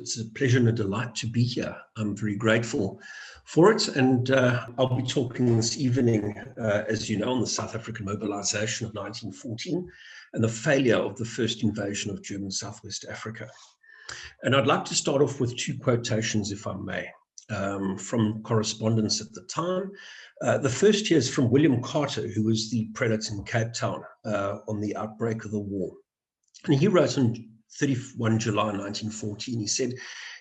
It's a pleasure and a delight to be here. I'm very grateful for it. And I'll be talking this evening, as you know, on the South African mobilisation of 1914 and the failure of the first invasion of German Southwest Africa. And I'd like to start off with two quotations, if I may, from correspondence at the time. The first here is from William Carter, who was the prelate in Cape Town on the outbreak of the war. And he wrote on 31 July 1914, he said,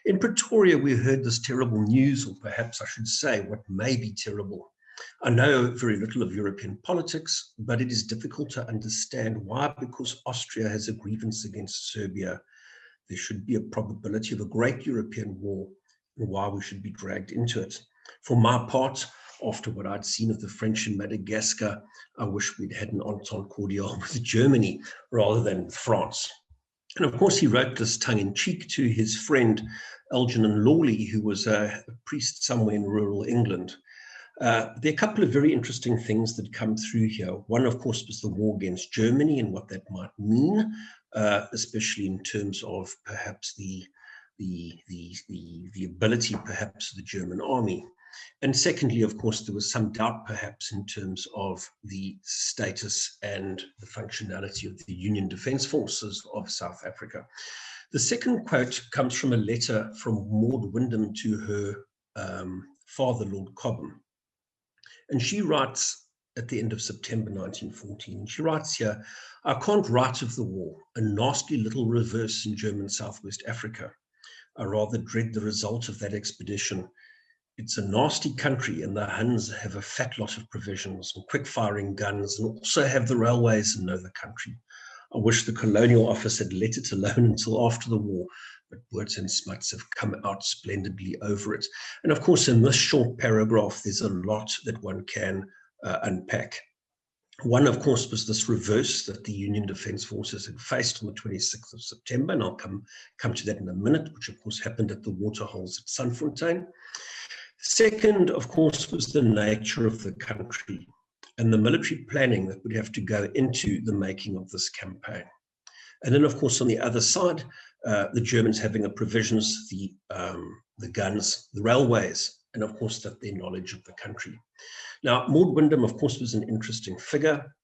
"In Pretoria, we heard this terrible news, or perhaps I should say what may be terrible. I know very little of European politics, but it is difficult to understand why, because Austria has a grievance against Serbia, there should be a probability of a great European war, and why we should be dragged into it. For my part, after what I'd seen of the French in Madagascar, I wish we'd had an entente cordiale with Germany rather than with France." And of course, he wrote this tongue-in-cheek to his friend Algernon Lawley, who was a priest somewhere in rural England. There are a couple of very interesting things that come through here. One, of course, was the war against Germany and what that might mean, especially in terms of perhaps the ability, perhaps, of the German army. And secondly, of course, there was some doubt, perhaps, in terms of the status and the functionality of the Union Defence Forces of South Africa. The second quote comes from a letter from Maud Wyndham to her father, Lord Cobham. And she writes at the end of September 1914, she writes here, "I can't write of the war, a nasty little reverse in German Southwest Africa. I rather dread the result of that expedition. It's a nasty country, and the Huns have a fat lot of provisions and quick-firing guns, and also have the railways and know the country. I wish the colonial office had let it alone until after the war, but Words and Smuts have come out splendidly over it." And of course, in this short paragraph, there's a lot that one can unpack. One, of course, was this reverse that the Union Defence Forces had faced on the 26th of September, and I'll come to that in a minute, which of course happened at the waterholes at Sandfontein. Second, of course, was the nature of the country and the military planning that would have to go into the making of this campaign. And then, of course, on the other side, the Germans having the provisions, the guns, the railways, and of course, that their knowledge of the country. Now, Maud Wyndham, of course, was an interesting figure.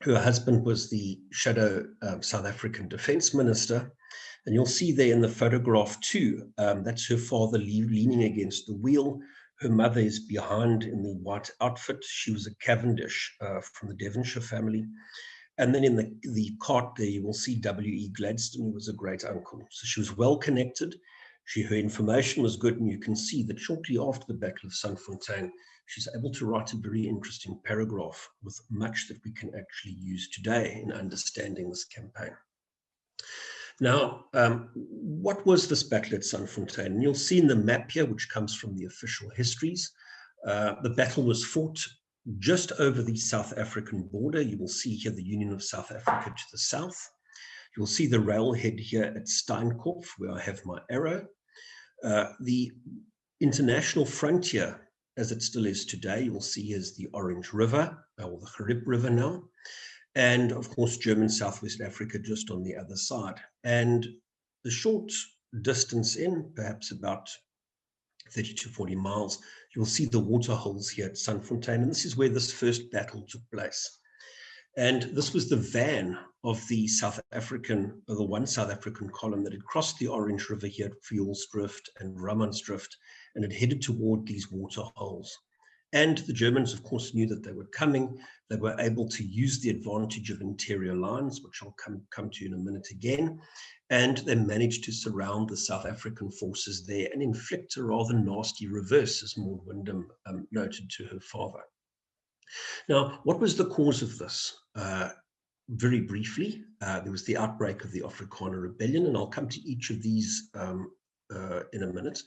Her husband was the shadow South African defense minister. And you'll see there in the photograph too, that's her father leaning against the wheel. Her mother is behind in the white outfit. She was a Cavendish from the Devonshire family. And then in the cart there, you will see W.E. Gladstone, who was a great uncle. So she was well connected. Her information was good. And you can see that shortly after the Battle of Sandfontein, she's able to write a very interesting paragraph with much that we can actually use today in understanding this campaign. Now, what was this battle at Sandfontein? And you'll see in the map here, which comes from the official histories, the battle was fought just over the South African border. You will see here the Union of South Africa to the south. You'll see the railhead here at Steenkop, where I have my arrow. The international frontier, as it still is today, you'll see is the Orange River, or the Gerib River now. And of course, German Southwest Africa just on the other side. And the short distance in, perhaps about 30 to 40 miles, you'll see the waterholes here at Sandfontein. And this is where this first battle took place. And this was the van of the South African, or the one South African column that had crossed the Orange River here at Vuilsdrift and Rammansdrift, and had headed toward these waterholes. And the Germans, of course, knew that they were coming. They were able to use the advantage of interior lines, which I'll come to in a minute again. And they managed to surround the South African forces there and inflict a rather nasty reverse, as Maud Wyndham noted to her father. Now, what was the cause of this? Very briefly, there was the outbreak of the Afrikaner Rebellion, and I'll come to each of these in a minute.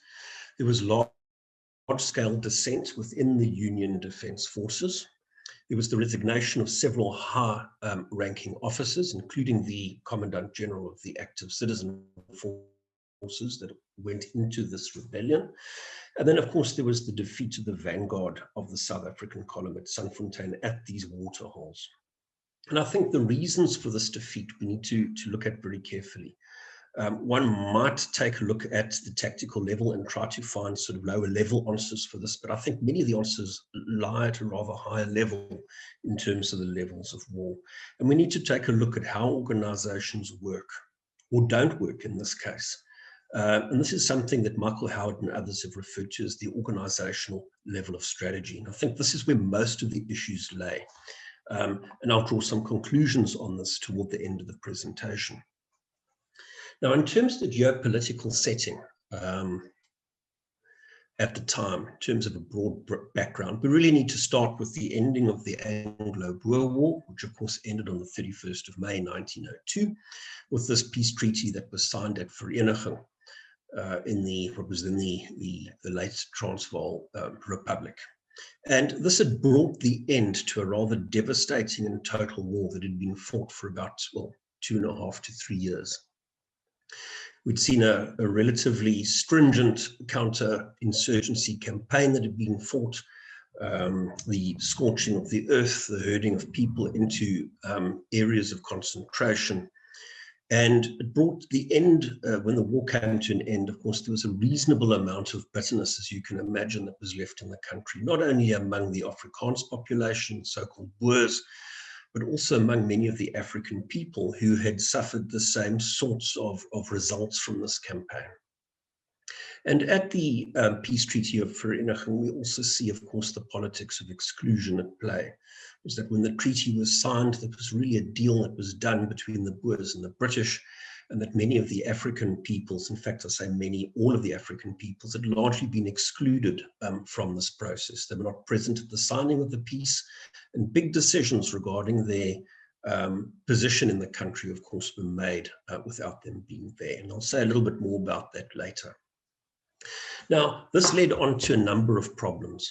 There was large-scale dissent within the Union Defence Forces. There was the resignation of several high-ranking officers, including the Commandant General of the Active Citizen Forces that went into this rebellion. And then, of course, there was the defeat of the vanguard of the South African column at Sandfontein at these waterholes. And I think the reasons for this defeat we need to look at very carefully. One might take a look at the tactical level and try to find sort of lower level answers for this, but I think many of the answers lie at a rather higher level in terms of the levels of war. And we need to take a look at how organizations work or don't work in this case. And this is something that Michael Howard and others have referred to as the organizational level of strategy. And I think this is where most of the issues lay. And I'll draw some conclusions on this toward the end of the presentation. Now, in terms of the geopolitical setting at the time, in terms of a broad background, we really need to start with the ending of the Anglo-Boer War, which of course ended on the 31st of May, 1902, with this peace treaty that was signed at Vereniging in what was then the late Transvaal Republic. And this had brought the end to a rather devastating and total war that had been fought for about, well, 2.5 to 3 years. We'd seen a relatively stringent counter-insurgency campaign that had been fought, the scorching of the earth, the herding of people into areas of concentration. And it brought the end, when the war came to an end, of course, there was a reasonable amount of bitterness, as you can imagine, that was left in the country, not only among the Afrikaans population, so-called Boers, but also among many of the African people who had suffered the same sorts of results from this campaign. And at the peace treaty of Vereniging, we also see, of course, the politics of exclusion at play. Was that when the treaty was signed, there was really a deal that was done between the Boers and the British, and that many of the African peoples, in fact, I say many, all of the African peoples, had largely been excluded from this process. They were not present at the signing of the peace, and big decisions regarding their position in the country, of course, were made without them being there. And I'll say a little bit more about that later. Now, this led on to a number of problems.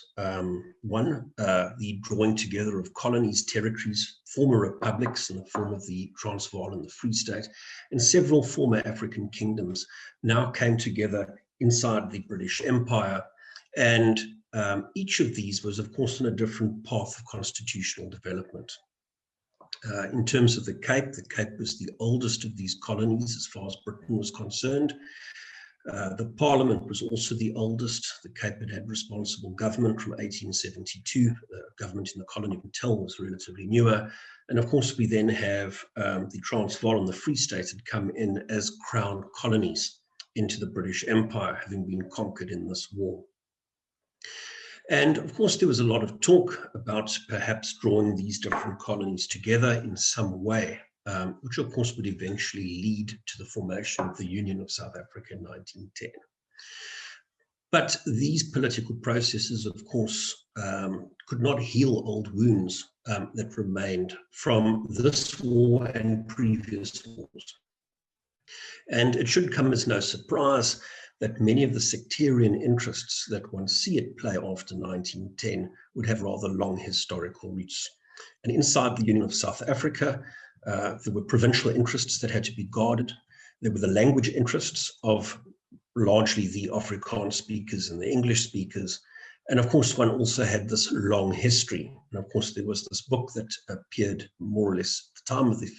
One, the drawing together of colonies, territories, former republics in the form of the Transvaal and the Free State, and several former African kingdoms now came together inside the British Empire. And each of these was, of course, on a different path of constitutional development. In terms of the Cape was the oldest of these colonies as far as Britain was concerned. The Parliament was also the oldest. The Cape had responsible government from 1872. The government in the colony of Natal was relatively newer. And of course, we then have the Transvaal and the Free State had come in as crown colonies into the British Empire, having been conquered in this war. And of course, there was a lot of talk about perhaps drawing these different colonies together in some way, which of course would eventually lead to the formation of the Union of South Africa in 1910. But these political processes, of course, could not heal old wounds that remained from this war and previous wars. And it should come as no surprise that many of the sectarian interests that one see at play after 1910 would have rather long historical roots. And inside the Union of South Africa, there were provincial interests that had to be guarded. There were the language interests of largely the Afrikaans speakers and the English speakers. And of course, one also had this long history. And of course, there was this book that appeared more or less at the time of the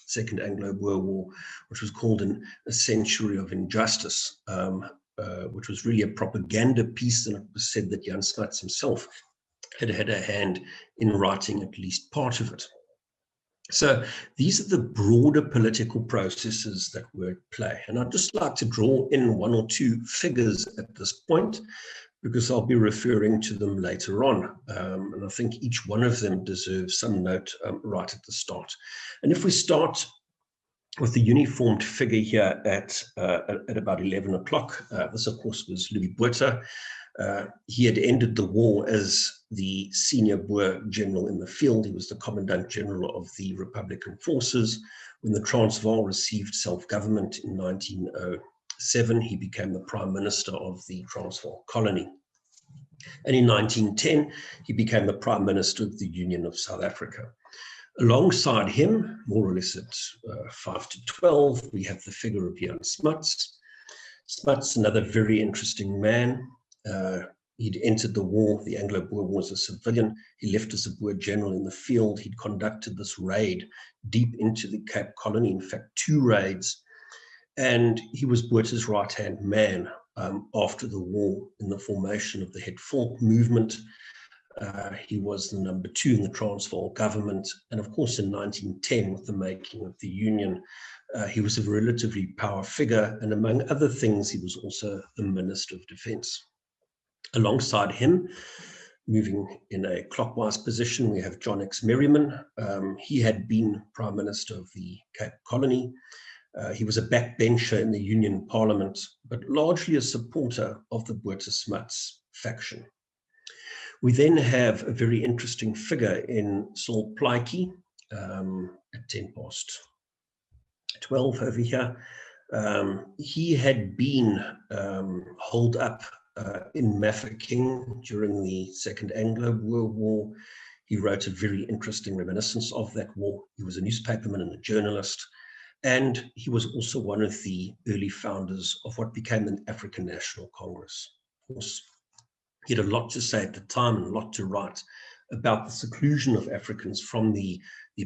Second Anglo-Boer War, which was called A Century of Injustice, which was really a propaganda piece. And it was said that Jan Smuts himself had had a hand in writing at least part of it. So these are the broader political processes that were at play. And I'd just like to draw in one or two figures at this point, because I'll be referring to them later on. And I think each one of them deserves some note right at the start. And if we start with the uniformed figure here at about 11 o'clock, this of course was Louis Botha. He had ended the war as the senior Boer general in the field. He was the commandant general of the Republican forces. When the Transvaal received self-government in 1907, he became the prime minister of the Transvaal colony. And in 1910, he became the prime minister of the Union of South Africa. Alongside him, more or less at 5 to 12, we have the figure of Jan Smuts. Smuts, another very interesting man. He'd entered the war, the Anglo-Boer War, as a civilian. He left as a Boer general in the field. He'd conducted this raid deep into the Cape Colony, in fact, 2 raids. And he was Botha's right-hand man after the war in the formation of the Het Volk movement. He was the number 2 in the Transvaal government. And of course, in 1910, with the making of the Union, he was a relatively power figure. And among other things, he was also the Minister of Defense. Alongside him, moving in a clockwise position, we have John X. Merriman. He had been Prime Minister of the Cape Colony. He was a backbencher in the Union Parliament, but largely a supporter of the Botha Smuts faction. We then have a very interesting figure in Saul Plaatje at 12 over here. He had been holed up in Mafeking during the Second Anglo-Boer War. He wrote a very interesting reminiscence of that war. He was a newspaperman and a journalist, and he was also one of the early founders of what became the African National Congress. Of course, he had a lot to say at the time and a lot to write about the seclusion of Africans from the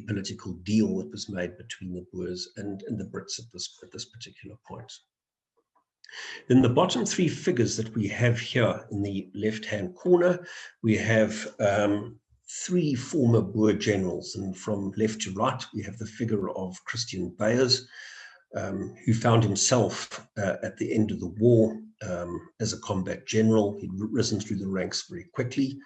political deal that was made between the Boers and the Brits at this particular point. In the bottom 3 figures that we have here in the left-hand corner, we have 3 former Boer generals, and from left to right, we have the figure of Christian Beyers, who found himself at the end of the war as a combat general. He'd risen through the ranks very quickly.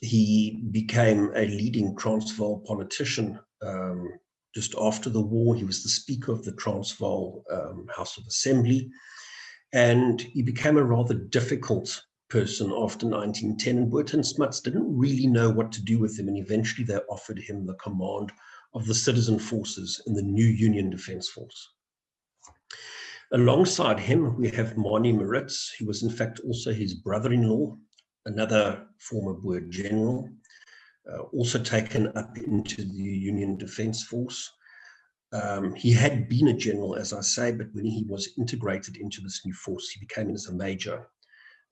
He became a leading Transvaal politician just after the war. He was the Speaker of the Transvaal House of Assembly, and he became a rather difficult person after 1910, and Botha and Smuts didn't really know what to do with him, and eventually they offered him the command of the citizen forces in the new Union Defence Force. Alongside him, we have Manie Maritz, who was in fact also his brother-in-law, another former Boer general, also taken up into the Union Defence Force. He had been a general, as I say, but when he was integrated into this new force, he became as a major.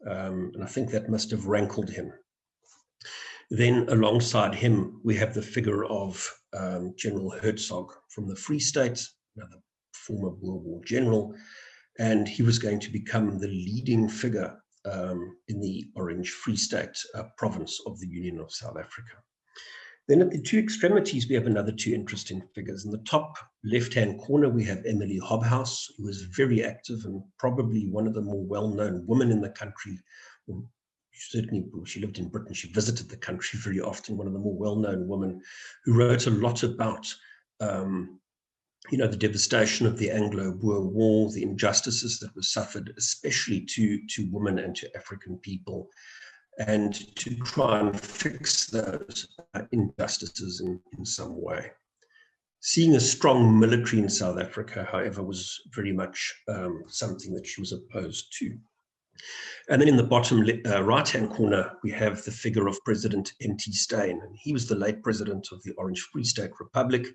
And I think that must have rankled him. Then alongside him, we have the figure of General Herzog from the Free State, another former World War general, and he was going to become the leading figure in the Orange Free State province of the Union of South Africa. Then at the 2 extremities, we have another 2 interesting figures. In the top left-hand corner, we have Emily Hobhouse, who was very active and probably one of the more well-known women in the country. Certainly, she lived in Britain. She visited the country very often, one of the more well-known women who wrote a lot about the devastation of the Anglo-Boer War, the injustices that were suffered, especially to women and to African people, and to try and fix those injustices in some way. Seeing a strong military in South Africa, however, was very much something that she was opposed to. And then in the bottom right-hand corner, we have the figure of President M.T. Steyn. And he was the late president of the Orange Free State Republic.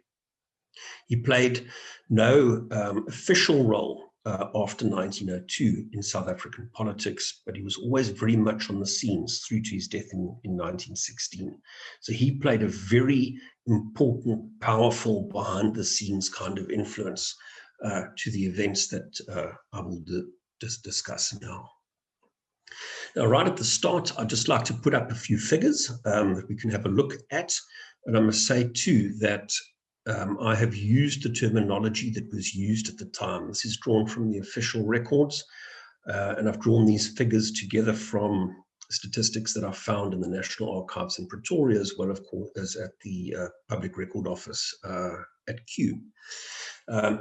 He played no official role after 1902 in South African politics, but he was always very much on the scenes through to his death in 1916. So he played a very important, powerful, behind-the-scenes kind of influence to the events that I will discuss now. Now, right at the start, I'd just like to put up a few figures that we can have a look at. And I must say, too, that I have used the terminology that was used at the time. This is drawn from the official records, and I've drawn these figures together from statistics that I found in the National Archives in Pretoria, as well, of course, as at the Public Record Office at Kew.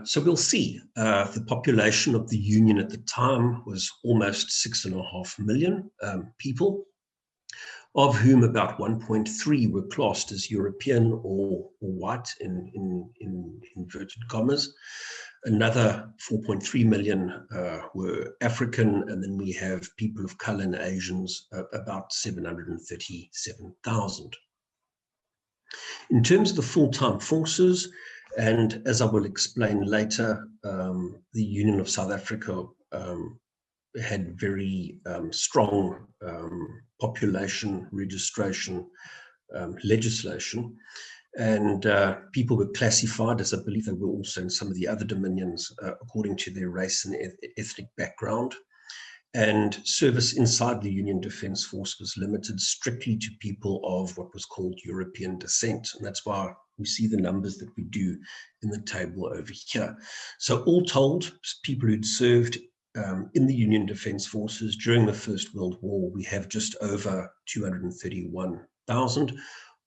So we'll see the population of the Union at the time was almost 6.5 million people, of whom about 1.3 were classed as European or white in inverted commas. Another 4.3 million were African, and then we have people of color and Asians, about 737,000. In terms of the full-time forces, and as I will explain later, the Union of South Africa had very strong population registration legislation. And people were classified, as I believe they were also in some of the other dominions, according to their race and ethnic background. And service inside the Union Defence Force was limited strictly to people of what was called European descent. And that's why we see the numbers that we do in the table over here. So all told, people who'd served in the Union Defence Forces during the First World War, we have just over 231,000.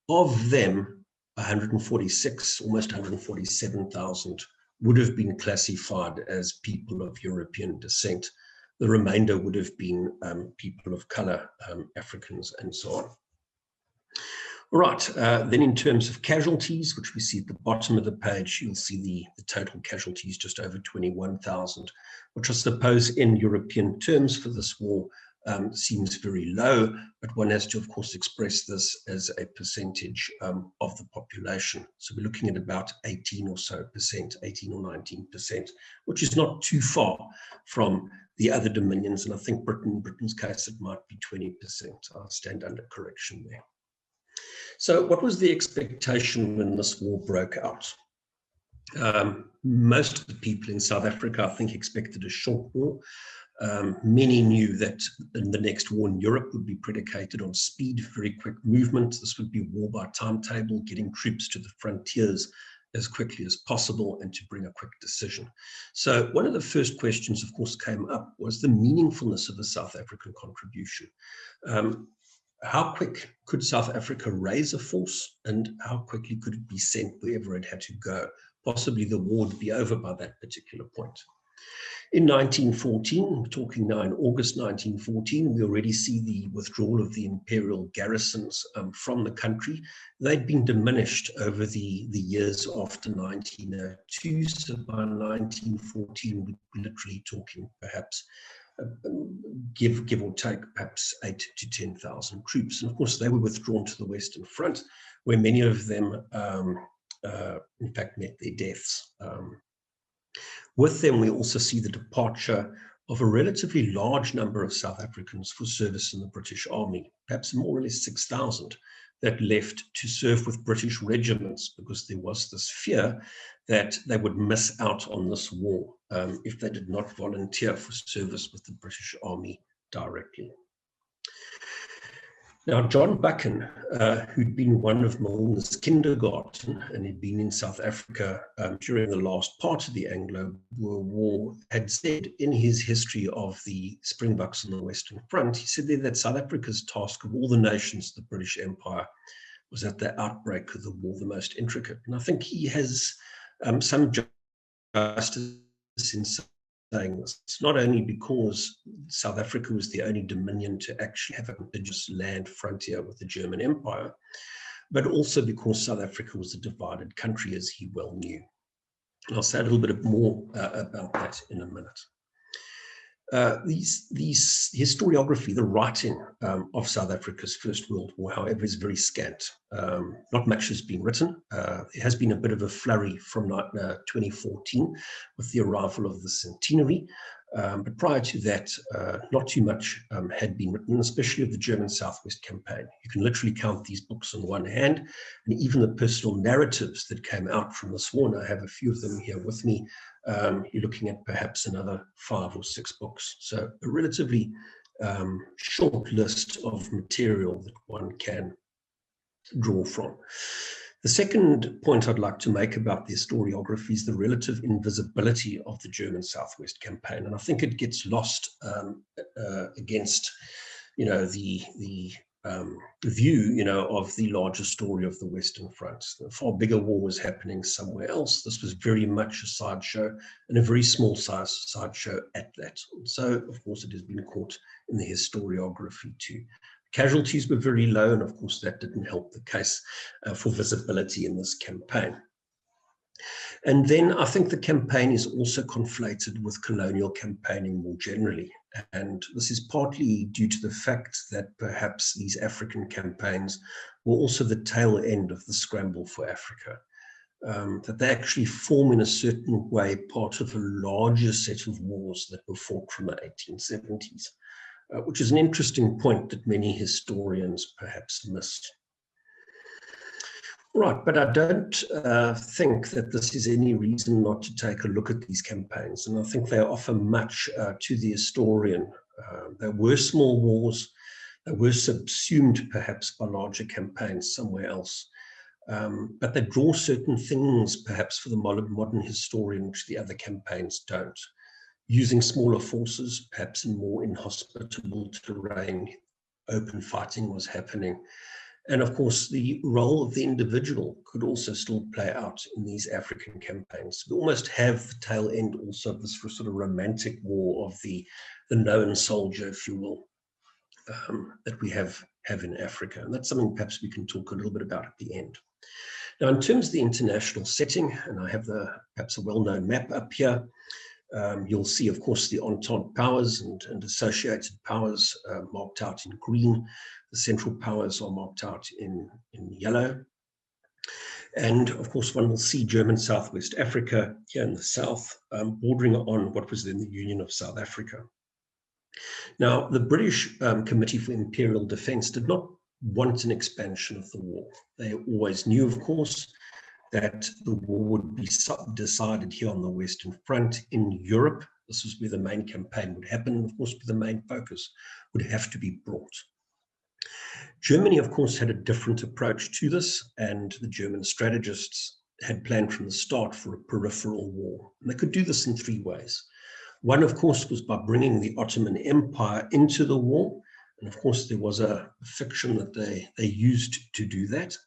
Of them, 146, almost 147,000 would have been classified as people of European descent. The remainder would have been people of color, Africans, and so on. All right, then in terms of casualties, which we see at the bottom of the page, you'll see the total casualties just over 21,000, which I suppose in European terms for this war seems very low, but one has to, of course, express this as a percentage of the population. So we're looking at about 18 or so percent, 18 or 19%, which is not too far from the other dominions. And I think Britain's case, it might be 20%. I'll stand under correction there. So what was the expectation when this war broke out? Most of the people in South Africa, I think, expected a short war. Many knew that the next war in Europe would be predicated on speed, very quick movement. This would be war by timetable, getting troops to the frontiers as quickly as possible and to bring a quick decision. So one of the first questions, of course, came up was the meaningfulness of the South African contribution. How quick could South Africa raise a force, and how quickly could it be sent wherever it had to go? Possibly the war would be over by that particular point. In 1914, we're talking now in August 1914, we already see the withdrawal of the imperial garrisons from the country. They'd been diminished over the years after 1902, so by 1914, we're literally talking perhaps give or take perhaps 8 to 10,000 troops. And of course, they were withdrawn to the Western Front, where many of them, in fact, met their deaths. With them, we also see the departure of a relatively large number of South Africans for service in the British Army, perhaps more or less 6,000 that left to serve with British regiments, because there was this fear that they would miss out on this war if they did not volunteer for service with the British Army directly. Now, John Buchan, who'd been one of Milner's kindergarten and had been in South Africa during the last part of the Anglo-Boer War, had said in his history of the Springboks on the Western Front, he said there that South Africa's task of all the nations of the British Empire was at the outbreak of the war the most intricate. And I think he has some justice in saying this. It's not only because South Africa was the only dominion to actually have a contiguous land frontier with the German Empire, but also because South Africa was a divided country, as he well knew. And I'll say a little bit more about that in a minute. These historiography, the writing of South Africa's First World War, however, is very scant. Not much has been written. There has been a bit of a flurry from 2014 with the arrival of the centenary. But prior to that, not too much had been written, especially of the German Southwest Campaign. You can literally count these books on one hand, and even the personal narratives that came out from this war, and I have a few of them here with me. You're looking at perhaps another 5 or 6 books. So a relatively short list of material that one can draw from. The second point I'd like to make about the historiography is the relative invisibility of the German Southwest Campaign. And I think it gets lost against, the view, of the larger story of the Western Front. A far bigger war was happening somewhere else. This was very much a sideshow, and a very small size sideshow at that. So, of course, it has been caught in the historiography too. Casualties were very low, and of course that didn't help the case for visibility in this campaign. And then I think the campaign is also conflated with colonial campaigning more generally. And this is partly due to the fact that perhaps these African campaigns were also the tail end of the scramble for Africa. That they actually form in a certain way part of a larger set of wars that were fought from the 1870s. Which is an interesting point that many historians perhaps missed. Right, but I don't think that this is any reason not to take a look at these campaigns, and I think they offer much to the historian. There were small wars, they were subsumed perhaps by larger campaigns somewhere else, but they draw certain things perhaps for the modern historian which the other campaigns don't. Using smaller forces, perhaps in more inhospitable terrain, open fighting was happening. And of course, the role of the individual could also still play out in these African campaigns. We almost have the tail end also of this sort of romantic war of the known soldier, if you will, that we have in Africa. And that's something perhaps we can talk a little bit about at the end. Now, in terms of the international setting, and I have perhaps a well-known map up here, you'll see, of course, the Entente powers and associated powers marked out in green. The Central Powers are marked out in yellow. And of course, one will see German Southwest Africa here in the south, bordering on what was then the Union of South Africa. Now, the British Committee for Imperial Defence did not want an expansion of the war. They always knew, of course, that the war would be decided here on the Western Front in Europe. This was where the main campaign would happen, and of course, where the main focus would have to be brought. Germany, of course, had a different approach to this, and the German strategists had planned from the start for a peripheral war. And they could do this in three ways. One, of course, was by bringing the Ottoman Empire into the war. And of course, there was a fiction that they used to do that.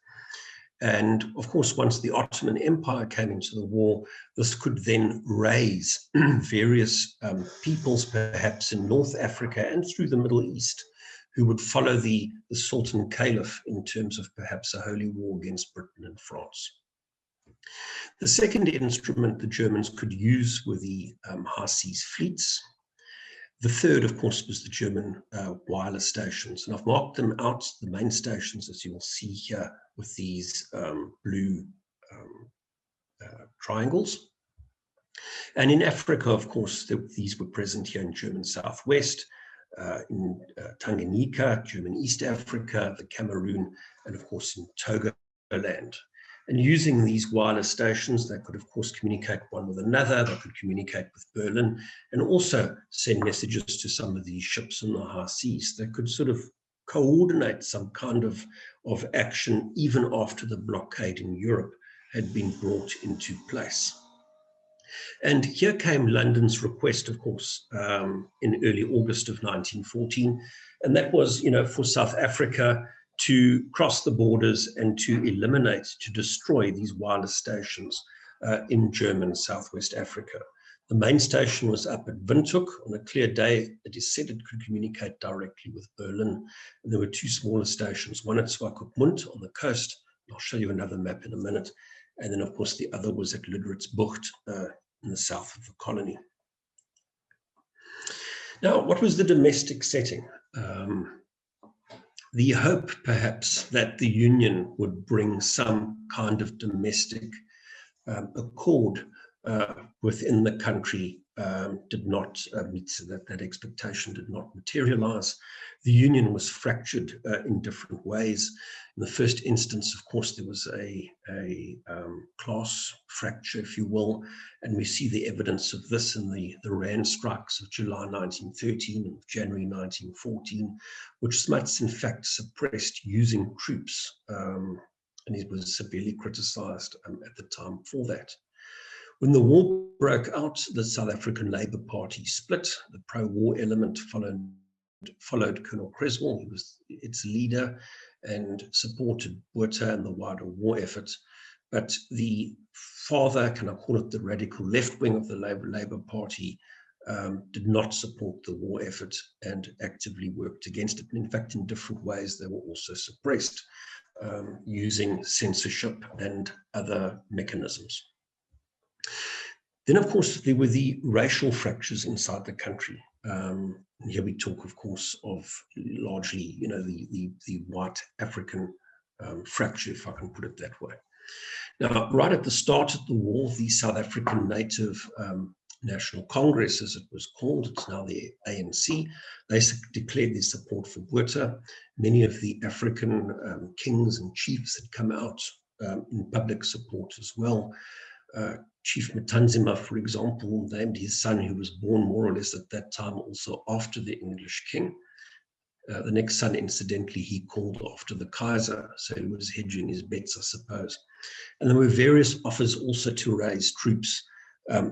And of course, once the Ottoman Empire came into the war, this could then raise various peoples, perhaps in North Africa and through the Middle East, who would follow the Sultan Caliph in terms of perhaps a holy war against Britain and France. The second instrument the Germans could use were the high seas fleets. The third, of course, was the German wireless stations. And I've marked them out, the main stations, as you will see here, with these blue triangles. And in Africa, of course, these were present here in German Southwest, in Tanganyika, German East Africa, the Cameroon, and of course in Togoland. And using these wireless stations, they could of course communicate one with another, they could communicate with Berlin, and also send messages to some of these ships on the high seas. They could sort of coordinate some kind of action even after the blockade in Europe had been brought into place. And here came London's request, of course, in early August of 1914, and that was, for South Africa to cross the borders and to eliminate, to destroy these wireless stations in German Southwest Africa. The main station was up at Windhoek. On a clear day, it is said it could communicate directly with Berlin. And there were two smaller stations, one at Swakopmund on the coast. I'll show you another map in a minute. And then, of course, the other was at Ludwitsbucht in the south of the colony. Now, what was the domestic setting? The hope, perhaps, that the Union would bring some kind of domestic accord within the country did not meet, that expectation did not materialize. The Union was fractured in different ways. In the first instance, of course, there was a class fracture, if you will, and we see the evidence of this in the Rand strikes of July 1913 and January 1914, which Smuts, in fact, suppressed using troops, and he was severely criticized at the time for that. When the war broke out, the South African Labour Party split. The pro-war element followed Colonel Creswell, who was its leader, and supported Botha and the wider war effort. But the father, can I call it the radical left wing of the Labour Party, did not support the war effort and actively worked against it. And in fact, in different ways, they were also suppressed using censorship and other mechanisms. Then, of course, there were the racial fractures inside the country. And here we talk, of course, of largely, the white African fracture, if I can put it that way. Now, right at the start of the war, the South African Native National Congress, as it was called, it's now the ANC, they declared their support for Botha. Many of the African kings and chiefs had come out in public support as well. Chief Matanzima, for example, named his son, who was born more or less at that time also after the English king. The next son, incidentally, he called after the Kaiser, so he was hedging his bets, I suppose. And there were various offers also to raise troops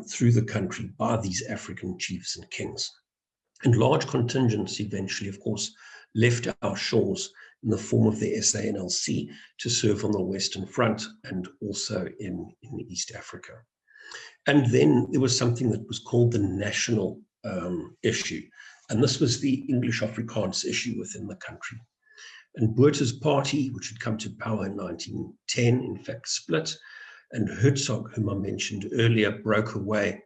through the country by these African chiefs and kings. And large contingents eventually, of course, left our shores in the form of the SANLC to serve on the Western Front and also in East Africa. And then there was something that was called the national issue. And this was the English Afrikaans issue within the country. And Botha's party, which had come to power in 1910, in fact split, and Hertzog, whom I mentioned earlier, broke away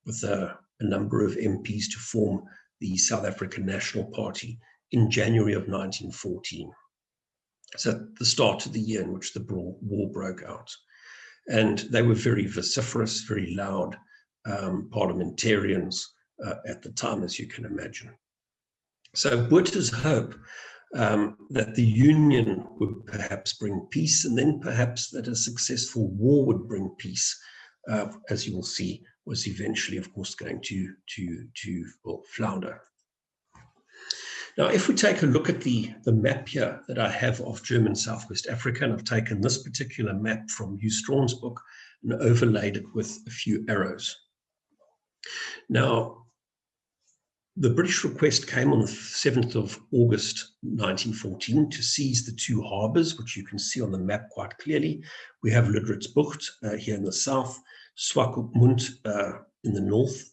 with a number of MPs to form the South African National Party in January of 1914. So at the start of the year in which the war broke out. And they were very vociferous, very loud parliamentarians at the time, as you can imagine. So Botha's hope that the Union would perhaps bring peace, and then perhaps that a successful war would bring peace, as you will see, was eventually, of course, going to flounder. Now, if we take a look at the map here that I have of German Southwest Africa, and I've taken this particular map from Hugh Strawn's book and overlaid it with a few arrows. Now, the British request came on the 7th of August 1914 to seize the two harbors, which you can see on the map quite clearly. We have Ludwigsbucht here in the south, Swakopmund in the north.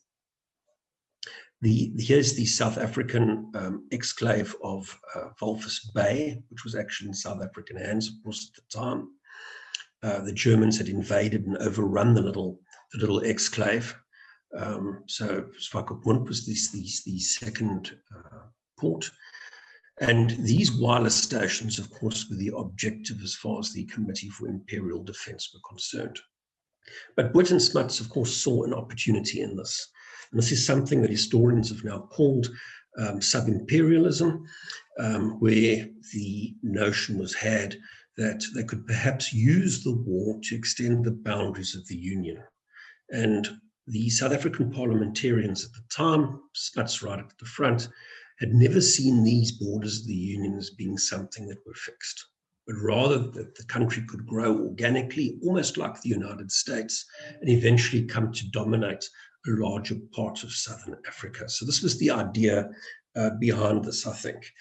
Here's the South African exclave of Walvis Bay, which was actually in South African hands, of course, at the time. The Germans had invaded and overrun the little exclave. So Swakopmund was the second port. And these wireless stations, of course, were the objective as far as the Committee for Imperial Defense were concerned. But Botha and Smuts, of course, saw an opportunity in this. And this is something that historians have now called sub-imperialism, where the notion was had that they could perhaps use the war to extend the boundaries of the Union. And the South African parliamentarians at the time, Smuts right at the front, had never seen these borders of the Union as being something that were fixed, but rather that the country could grow organically, almost like the United States, and eventually come to dominate a larger part of Southern Africa. So this was the idea behind this, I think.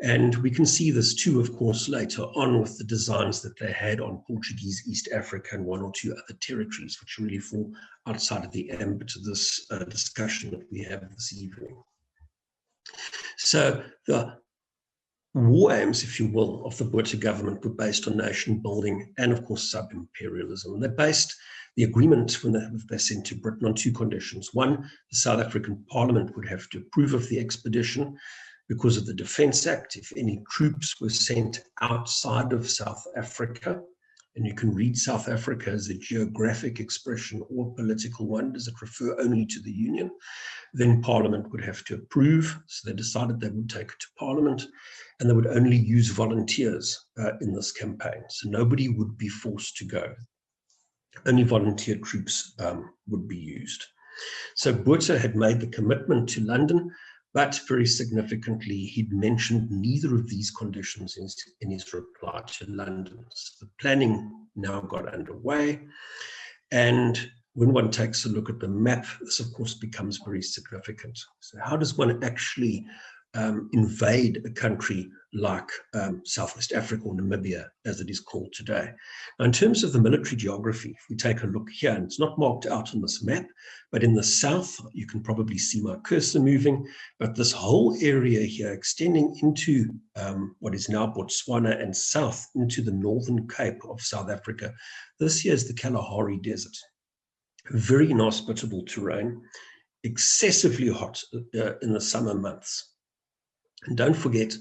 And we can see this too, of course, later on with the designs that they had on Portuguese East Africa and one or two other territories, which really fall outside of the ambit of this discussion that we have this evening. So the war aims, if you will, of the Botha government were based on nation building and, of course, sub-imperialism. They based the agreement when they sent to Britain on two conditions. One, the South African Parliament would have to approve of the expedition because of the Defence Act. If any troops were sent outside of South Africa, and you can read South Africa as a geographic expression or a political one, does it refer only to the Union, then Parliament would have to approve. So they decided they would take it to Parliament, and they would only use volunteers in this campaign. So nobody would be forced to go. Only volunteer troops would be used. So Botha had made the commitment to London, but very significantly, he'd mentioned neither of these conditions in his reply to London. So the planning now got underway. And when one takes a look at the map, this, of course, becomes very significant. So how does one actually invade a country like Southwest Africa or Namibia, as it is called today? Now, in terms of the military geography, if we take a look here, and it's not marked out on this map, but in the south, you can probably see my cursor moving, but this whole area here extending into what is now Botswana and south into the northern Cape of South Africa, this here is the Kalahari Desert. Very inhospitable terrain, excessively hot in the summer months. And don't forget,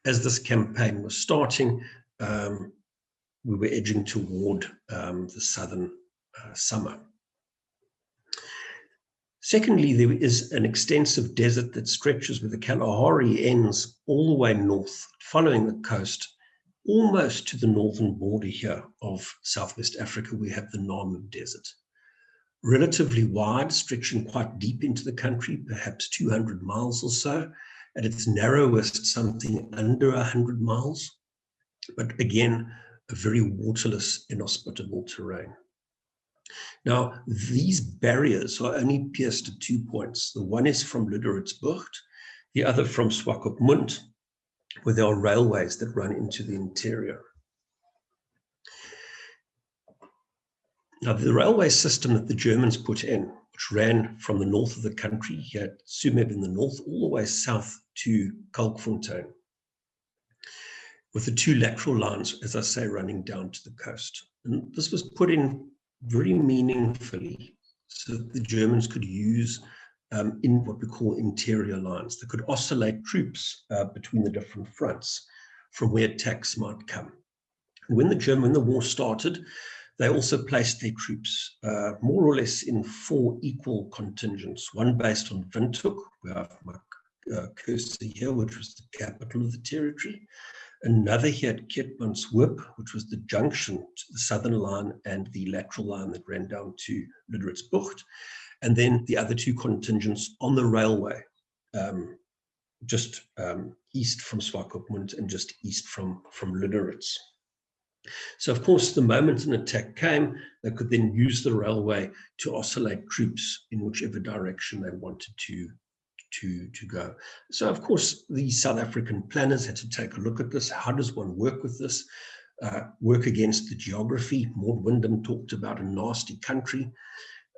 as this campaign was starting, we were edging toward the southern summer. Secondly, there is an extensive desert that stretches where the Kalahari ends all the way north, following the coast almost to the northern border here of Southwest Africa, we have the Namib Desert. Relatively wide, stretching quite deep into the country, perhaps 200 miles or so. At its narrowest, something under 100 miles. But again, a very waterless, inhospitable terrain. Now, these barriers are only pierced at 2 points. The one is from Lüderitzbucht, the other from Swakopmund, where there are railways that run into the interior. Now, the railway system that the Germans put in, which ran from the north of the country, here at Tsumeb in the north, all the way south to Kalkfontein, with the two lateral lines, as I say, running down to the coast. And this was put in very meaningfully so that the Germans could use in what we call interior lines. They could oscillate troops between the different fronts from where attacks might come. And when the war started, they also placed their troops more or less in 4 equal contingents, one based on Windhoek, where I have my cursor here, which was the capital of the territory, another here at Keetmanshoop, which was the junction to the southern line and the lateral line that ran down to Lüderitzbucht, and then the other 2 contingents on the railway, just east from Swakopmund and just east from Lüderitz. So, of course, the moment an attack came, they could then use the railway to oscillate troops in whichever direction they wanted to go. So, of course, the South African planners had to take a look at this. How does one work with this? Work against the geography. Maud Wyndham talked about a nasty country.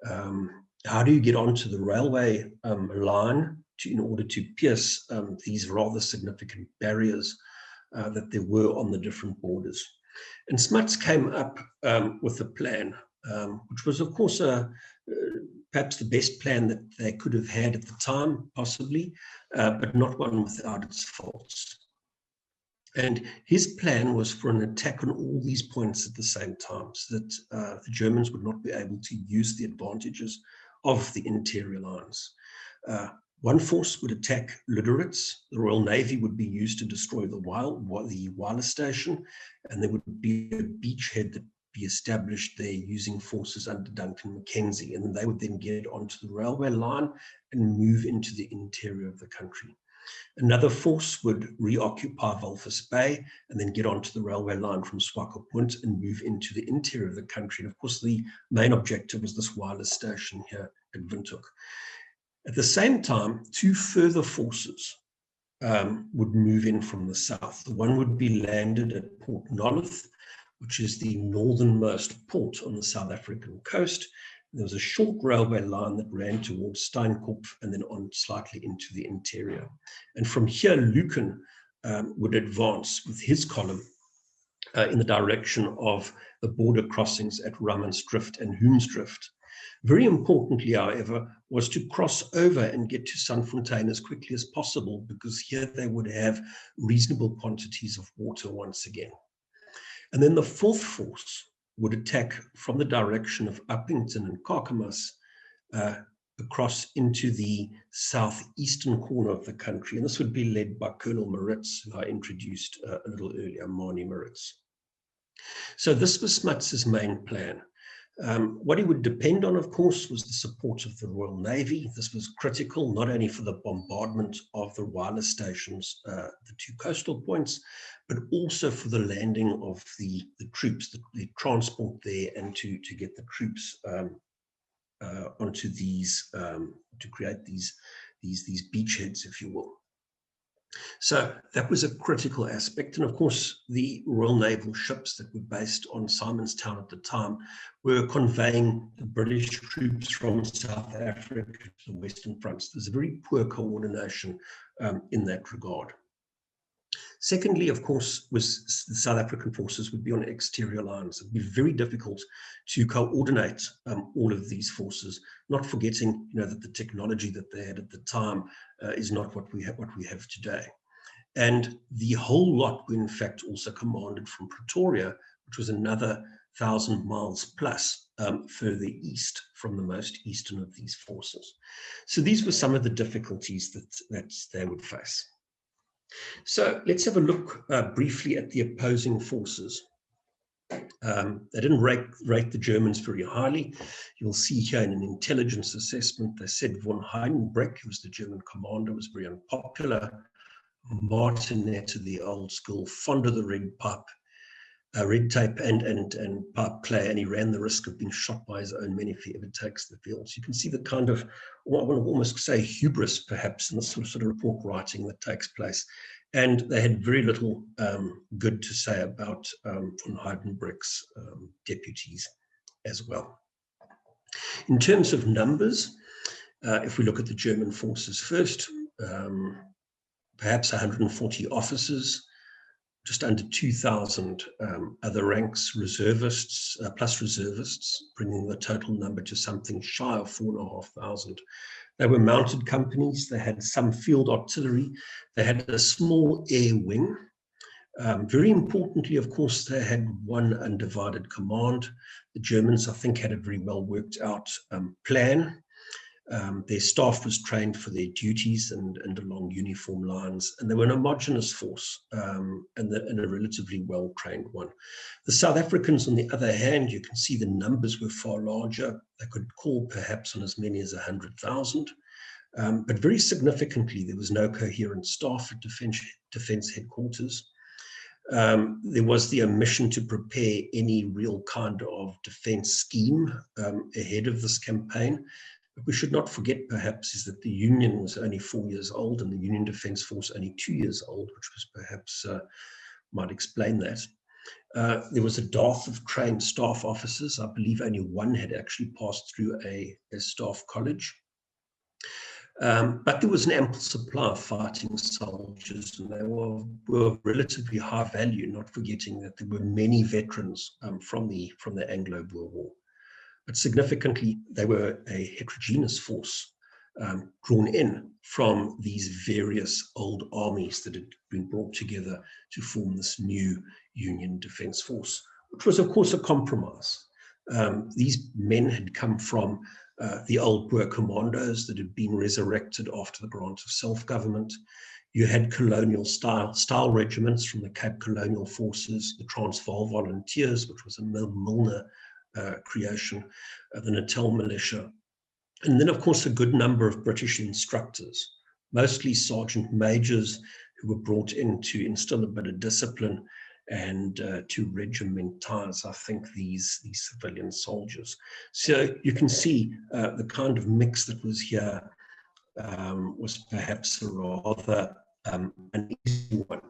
How do you get onto the railway line in order to pierce these rather significant barriers that there were on the different borders? And Smuts came up with a plan, which was, of course, perhaps the best plan that they could have had at the time, possibly, but not one without its faults. And his plan was for an attack on all these points at the same time, so that the Germans would not be able to use the advantages of the interior lines. One force would attack Lüderitz. The Royal Navy would be used to destroy the wireless station, and there would be a beachhead that be established there using forces under Duncan Mackenzie, and they would then get onto the railway line and move into the interior of the country. Another force would reoccupy Walvis Bay and then get onto the railway line from Swakopmund and move into the interior of the country. And of course, the main objective was this wireless station here at Windhoek. At the same time, 2 further forces would move in from the south. The one would be landed at Port Nolloth, which is the northernmost port on the South African coast. There was a short railway line that ran towards Steinkopf and then on slightly into the interior. And from here, Lucan would advance with his column in the direction of the border crossings at Rammansdrift and Hoomsdrift. Very importantly, however, was to cross over and get to Sandfontein as quickly as possible, because here they would have reasonable quantities of water once again. And then the 4th force would attack from the direction of Uppington and Kakamas across into the southeastern corner of the country. And this would be led by Colonel Maritz, who I introduced a little earlier, Mani Maritz. So this was Smuts's main plan. What he would depend on, of course, was the support of the Royal Navy. This was critical, not only for the bombardment of the wireless stations, the 2 coastal points, but also for the landing of the troops, the transport there, and to get the troops onto these, to create these beachheads, if you will. So that was a critical aspect. And of course, the Royal Naval ships that were based on Simonstown at the time were conveying the British troops from South Africa to the Western Fronts. There's a very poor coordination in that regard. Secondly, of course, was the South African forces would be on exterior lines. It would be very difficult to coordinate all of these forces, not forgetting, that the technology that they had at the time is not what we have today. And the whole lot were in fact also commanded from Pretoria, which was another 1,000 miles plus further east from the most eastern of these forces. So these were some of the difficulties that they would face. So let's have a look briefly at the opposing forces. They didn't rate the Germans very highly. You'll see here in an intelligence assessment, they said von Heidenbreck, who was the German commander, was very unpopular. Martinet, the old school, fond of the red tape and pipe play, and he ran the risk of being shot by his own men if he ever takes the field. So you can see the kind of, I want to almost say hubris, perhaps, in the sort of report writing that takes place. And they had very little good to say about von Heidenbreck's deputies as well. In terms of numbers, if we look at the German forces first, perhaps 140 officers, just under 2,000 other ranks, reservists, plus reservists, bringing the total number to something shy of 4,500. They were mounted companies. They had some field artillery. They had a small air wing. Very importantly, of course, they had one undivided command. The Germans, I think, had a very well worked out plan. Their staff was trained for their duties and along uniform lines, and they were an homogenous force and a relatively well-trained one. The South Africans, on the other hand, you can see the numbers were far larger. They could call perhaps on as many as 100,000, but very significantly, there was no coherent staff at defense headquarters. There was the omission to prepare any real kind of defense scheme ahead of this campaign. But we should not forget, perhaps, is that the Union was only 4 years old and the Union Defence Force only 2 years old, which was perhaps might explain that. There was a dearth of trained staff officers. I believe only one had actually passed through a staff college. But there was an ample supply of fighting soldiers, and they were relatively high value, not forgetting that there were many veterans from the Anglo-Boer War. But significantly, they were a heterogeneous force drawn in from these various old armies that had been brought together to form this new Union Defence Force, which was, of course, a compromise. These men had come from the old Boer commandos that had been resurrected after the grant of self-government. You had colonial style regiments from the Cape Colonial Forces, the Transvaal Volunteers, which was a Milner creation, the Natal Militia, and then, of course, a good number of British instructors, mostly sergeant majors who were brought in to instill a bit of discipline and to regimentize, I think, these civilian soldiers. So you can see the kind of mix that was here was perhaps a rather uneasy one.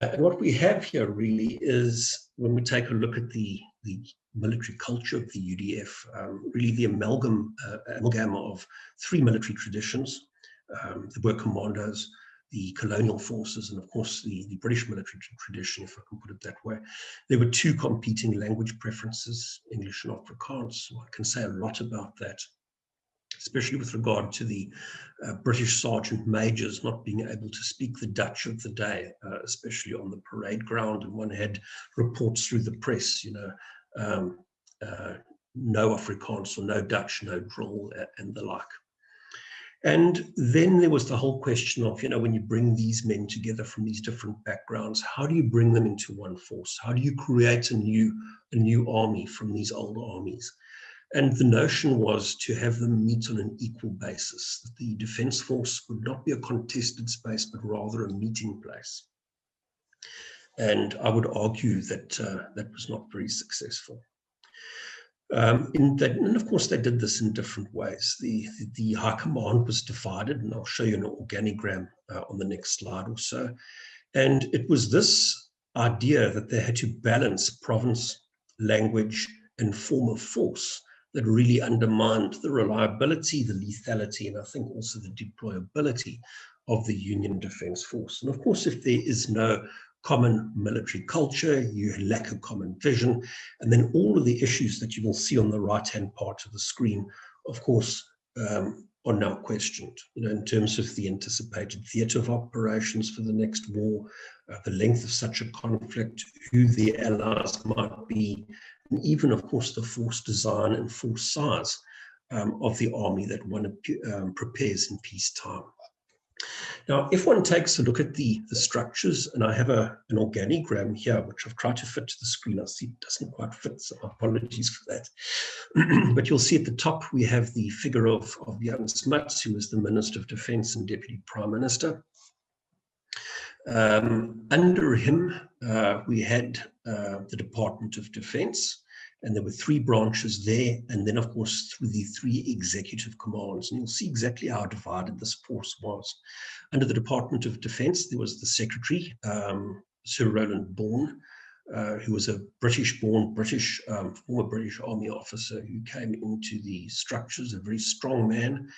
And what we have here really is, when we take a look at the military culture of the UDF, really the amalgam of three military traditions, the Boer commandos, the colonial forces, and of course the British military tradition, if I can put it that way. There were two competing language preferences, English and Afrikaans. One can say a lot about that, especially with regard to the British sergeant majors not being able to speak the Dutch of the day, especially on the parade ground. And one had reports through the press, no Afrikaans or no Dutch, no drill, and the like. And then there was the whole question of, when you bring these men together from these different backgrounds, how do you bring them into one force? How do you create a new army from these old armies? And the notion was to have them meet on an equal basis, that the defense force would not be a contested space, but rather a meeting place. And I would argue that that was not very successful. And of course, they did this in different ways. The high command was divided, and I'll show you an organogram on the next slide or so. And it was this idea that they had to balance province, language, and form of force that really undermined the reliability, the lethality, and I think also the deployability of the Union Defence Force. And of course, if there is no common military culture, you lack a common vision, and then all of the issues that you will see on the right-hand part of the screen, of course, are now questioned, in terms of the anticipated theatre of operations for the next war, the length of such a conflict, who the allies might be, and even, of course, the force design and force size of the army that one prepares in peacetime. Now, if one takes a look at the structures, and I have an organigram here, which I've tried to fit to the screen. I see it doesn't quite fit, so apologies for that. But you'll see at the top, we have the figure of Jan Smuts, who was the Minister of Defense and Deputy Prime Minister. Under him, we had the Department of Defense, and there were 3 branches there, and then, of course, through the 3 executive commands. And you'll see exactly how divided this force was. Under the Department of Defense, there was the Secretary, Sir Roland Bourne, who was a British-born, former British Army officer who came into the structures, a very strong man,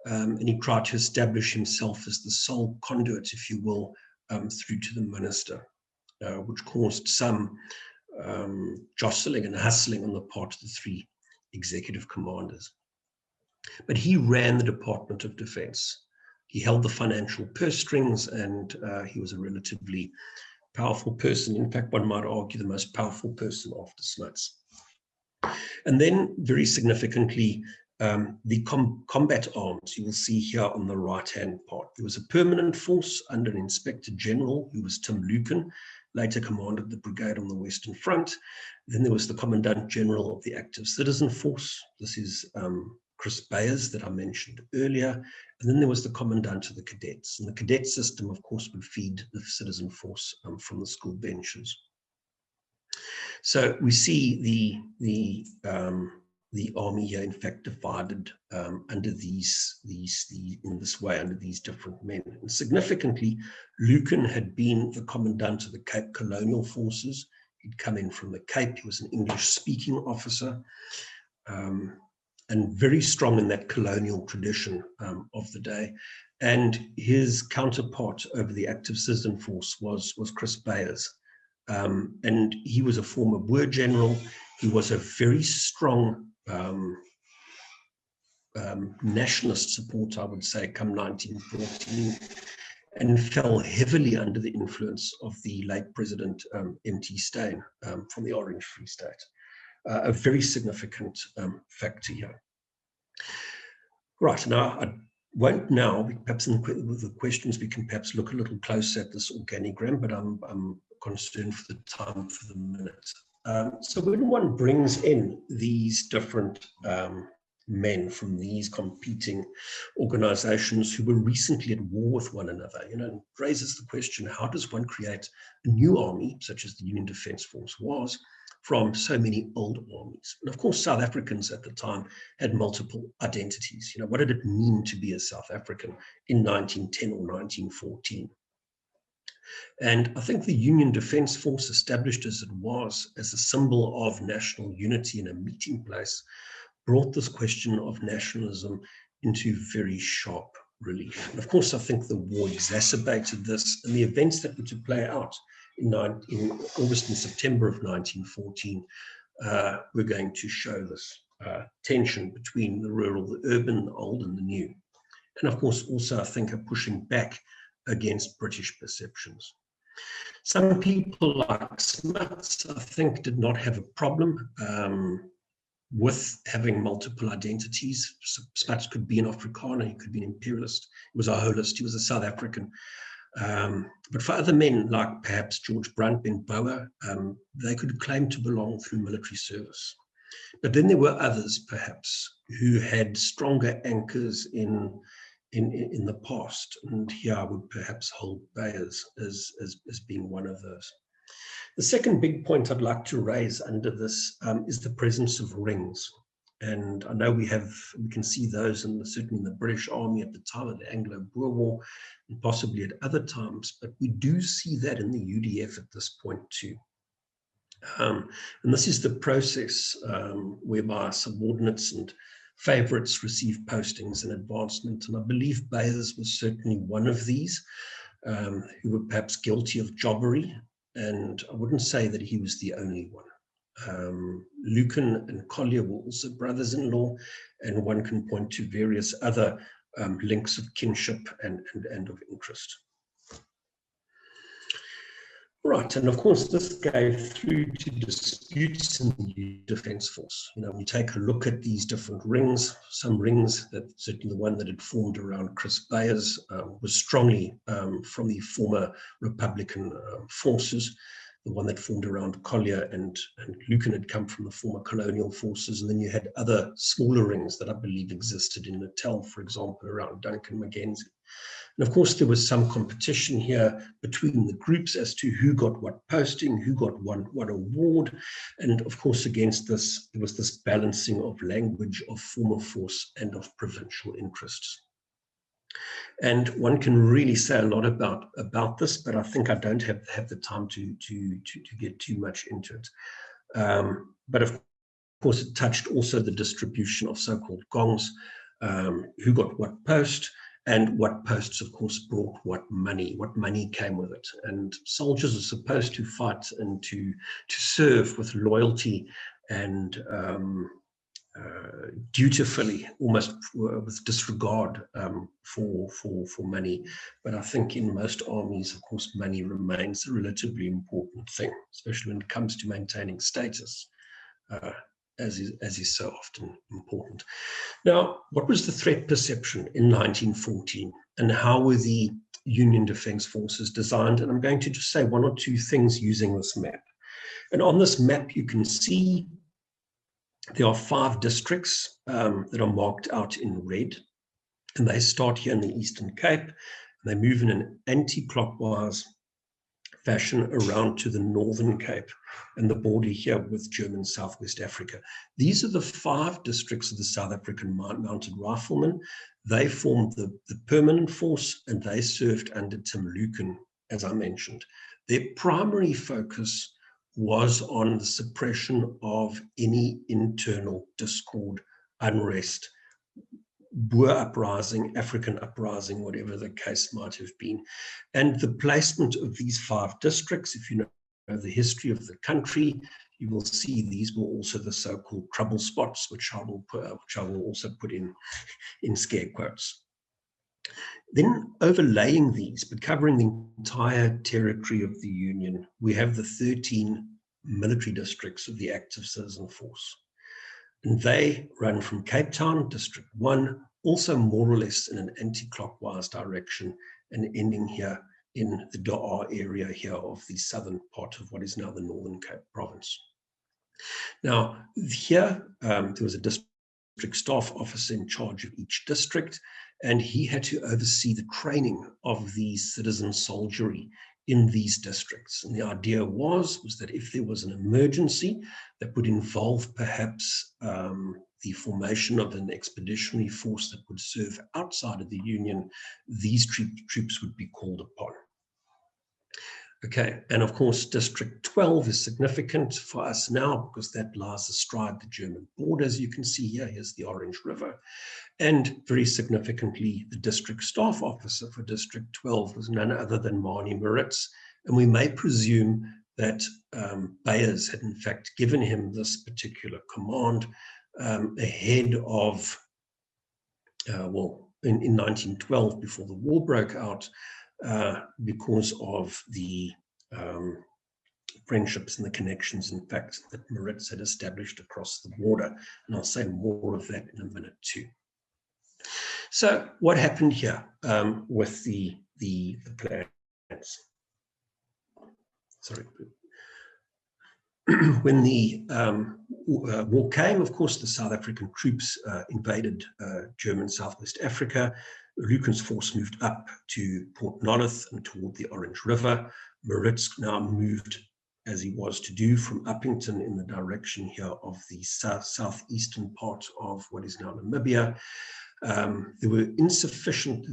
and he tried to establish himself as the sole conduit, if you will, through to the minister, which caused some jostling and hustling on the part of the 3 executive commanders. But he ran the Department of Defense. He held the financial purse strings, and he was a relatively powerful person. In fact, one might argue the most powerful person after Smuts. And then, very significantly, the combat arms, you will see here on the right-hand part. There was a permanent force under an Inspector General, who was Tim Lucan, later commanded the brigade on the Western Front. Then there was the Commandant General of the Active Citizen Force. This is Chris Bayers that I mentioned earlier. And then there was the Commandant of the Cadets. And the cadet system, of course, would feed the citizen force from the school benches. So we see the army here, in fact, divided under in this way, under these different men. And significantly, Lucan had been the commandant of the Cape Colonial Forces. He'd come in from the Cape. He was an English-speaking officer, and very strong in that colonial tradition of the day. And his counterpart over the Active Citizen Force was Chris Bayers. And he was a former Boer general. He was a very strong nationalist supporter, I would say, come 1914, and fell heavily under the influence of the late President M.T. Steyn from the Orange Free State. A very significant factor here. Right, now I won't now, perhaps with the questions, we can perhaps look a little closer at this organigram, but I'm concerned for the time for the minute. So when one brings in these different men from these competing organizations who were recently at war with one another, it raises the question, how does one create a new army, such as the Union Defence Force was, from so many old armies? And of course, South Africans at the time had multiple identities. What did it mean to be a South African in 1910 or 1914? And I think the Union Defence Force, established as it was as a symbol of national unity and a meeting place, brought this question of nationalism into very sharp relief. And of course, I think the war exacerbated this, and the events that were to play out in August and September of 1914 were going to show this tension between the rural, the urban, the old and the new. And of course, also, I think, are pushing back against British perceptions. Some people like Smuts, I think, did not have a problem with having multiple identities. Smuts could be an Afrikaner, he could be an imperialist, he was a holist, he was a South African. But for other men, like perhaps George Brunt, Ben Boer, they could claim to belong through military service. But then there were others, perhaps, who had stronger anchors in the past, and here I would perhaps hold Bayers as being one of those. The second big point I'd like to raise under this is the presence of rings. And I know we can see those certainly in the British Army at the time of the Anglo-Boer War, and possibly at other times, but we do see that in the UDF at this point too. And this is the process whereby subordinates and favorites receive postings and advancement. And I believe Bayers was certainly one of these who were perhaps guilty of jobbery. And I wouldn't say that he was the only one. Lucan and Collier were also brothers-in-law, and one can point to various other links of kinship and of interest. Right, and of course this gave through to disputes in the defence force. You know, we take a look at these different rings. Some rings, that certainly the one that had formed around Chris Bayers was strongly from the former Republican forces. The one that formed around Collier and Lucan had come from the former colonial forces, and then you had other smaller rings that I believe existed in Natal, for example, around Duncan Mackenzie. And of course, there was some competition here between the groups as to who got what posting, who got what award. And of course, against this, there was this balancing of language, of former force, and of provincial interests. And one can really say a lot about this, but I think I don't have the time to get too much into it. But of course, it touched also the distribution of so-called gongs, who got what post, and what posts, of course, brought what money came with it. And soldiers are supposed to fight and to serve with loyalty and dutifully, almost with disregard for money. But I think in most armies, of course, money remains a relatively important thing, especially when it comes to maintaining status, as is so often important. Now, what was the threat perception in 1914, and how were the Union Defence Forces designed? And I'm going to just say one or two things using this map. And on this map, you can see there are 5 districts that are marked out in red, and they start here in the Eastern Cape, and they move in an anti-clockwise fashion around to the Northern Cape and the border here with German Southwest Africa. These are the 5 districts of the South African Mounted Riflemen. They formed the permanent force, and they served under Tim Lucan, as I mentioned. Their primary focus was on the suppression of any internal discord, unrest, Boer uprising, African uprising, whatever the case might have been. And the placement of these 5 districts, if you know the history of the country, you will see these were also the so-called trouble spots, which I will also put in scare quotes. Then overlaying these, but covering the entire territory of the Union, we have the 13 military districts of the active citizen force. And they run from Cape Town, District 1, also more or less in an anti-clockwise direction, and ending here in the Daar area here of the southern part of what is now the Northern Cape province. Now, here there was a district staff officer in charge of each district, and he had to oversee the training of the citizen soldiery in these districts. And the idea was that if there was an emergency that would involve perhaps the formation of an expeditionary force that would serve outside of the Union, these troops would be called upon. Okay, and of course, District 12 is significant for us now because that lies astride the German border. As you can see here, here's the Orange River. And very significantly, the district staff officer for District 12 was none other than Marnie Moritz. And we may presume that Bayers had in fact given him this particular command ahead of, in 1912, before the war broke out, because of the friendships and the connections, in fact, that Moritz had established across the border. And I'll say more of that in a minute too. So what happened here with the plans? Sorry. When the war came, of course, the South African troops invaded German Southwest Africa. Lucan's force moved up to Port Nolloth and toward the Orange River. Moritz now moved, as he was to do, from Uppington in the direction here of the southeastern part of what is now Namibia. There was insufficient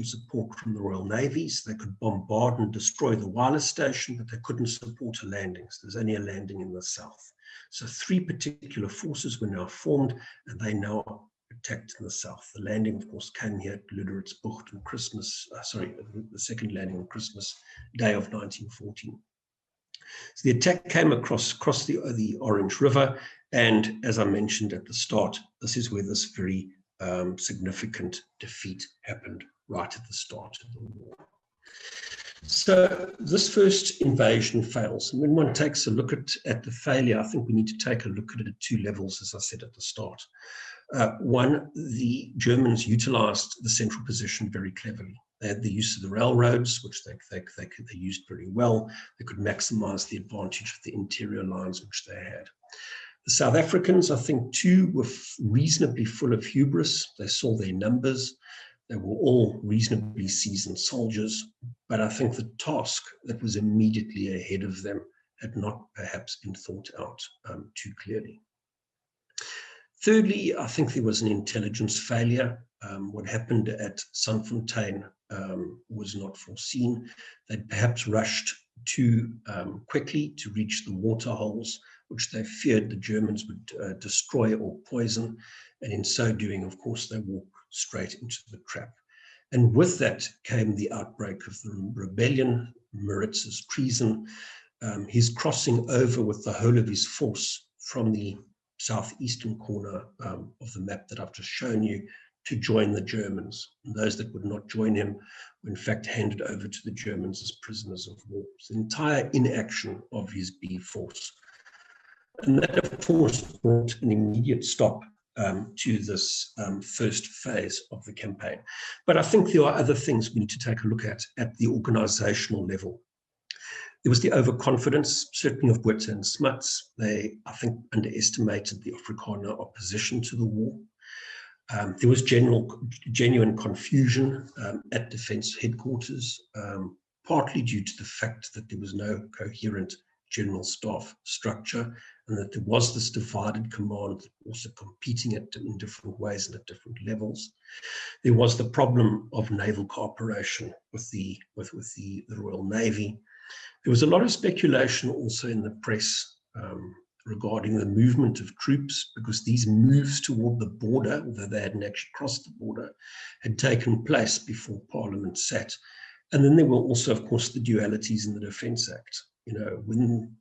support from the Royal Navy, so they could bombard and destroy the wireless station, but they couldn't support a landing. So there's only a landing in the south. So 3 particular forces were now formed, and they now attacked in the south. The landing, of course, came here at Luderitzbucht on Christmas, the second landing on Christmas Day of 1914. So the attack came across the Orange River, and as I mentioned at the start, this is where this very significant defeat happened right at the start of the war. So this first invasion fails. And when one takes a look at the failure, I think we need to take a look at it at two levels, as I said at the start. One, the Germans utilized the central position very cleverly. They had the use of the railroads, which they used very well. They could maximize the advantage of the interior lines which they had. The South Africans, I think, too, were reasonably full of hubris. They saw their numbers. They were all reasonably seasoned soldiers, but I think the task that was immediately ahead of them had not perhaps been thought out too clearly. Thirdly, I think there was an intelligence failure. What happened at Sandfontein was not foreseen. They'd perhaps rushed too quickly to reach the water holes, which they feared the Germans would destroy or poison. And in so doing, of course, they walked straight into the trap. And with that came the outbreak of the rebellion, Maritz's treason, his crossing over with the whole of his force from the southeastern corner of the map that I've just shown you to join the Germans. And those that would not join him were in fact handed over to the Germans as prisoners of war. It's the entire inaction of his B force. And that, of course, brought an immediate stop to this first phase of the campaign. But I think there are other things we need to take a look at the organizational level. There was the overconfidence, certainly of Botha and Smuts. They, I think, underestimated the Afrikaner opposition to the war. There was genuine confusion at defense headquarters, partly due to the fact that there was no coherent general staff structure, and that there was this divided command also competing in different ways and at different levels. There was the problem of naval cooperation with the Royal Navy. There was a lot of speculation also in the press regarding the movement of troops, because these moves toward the border, although they hadn't actually crossed the border, had taken place before Parliament sat. And then there were also, of course, the dualities in the Defence Act. You know, when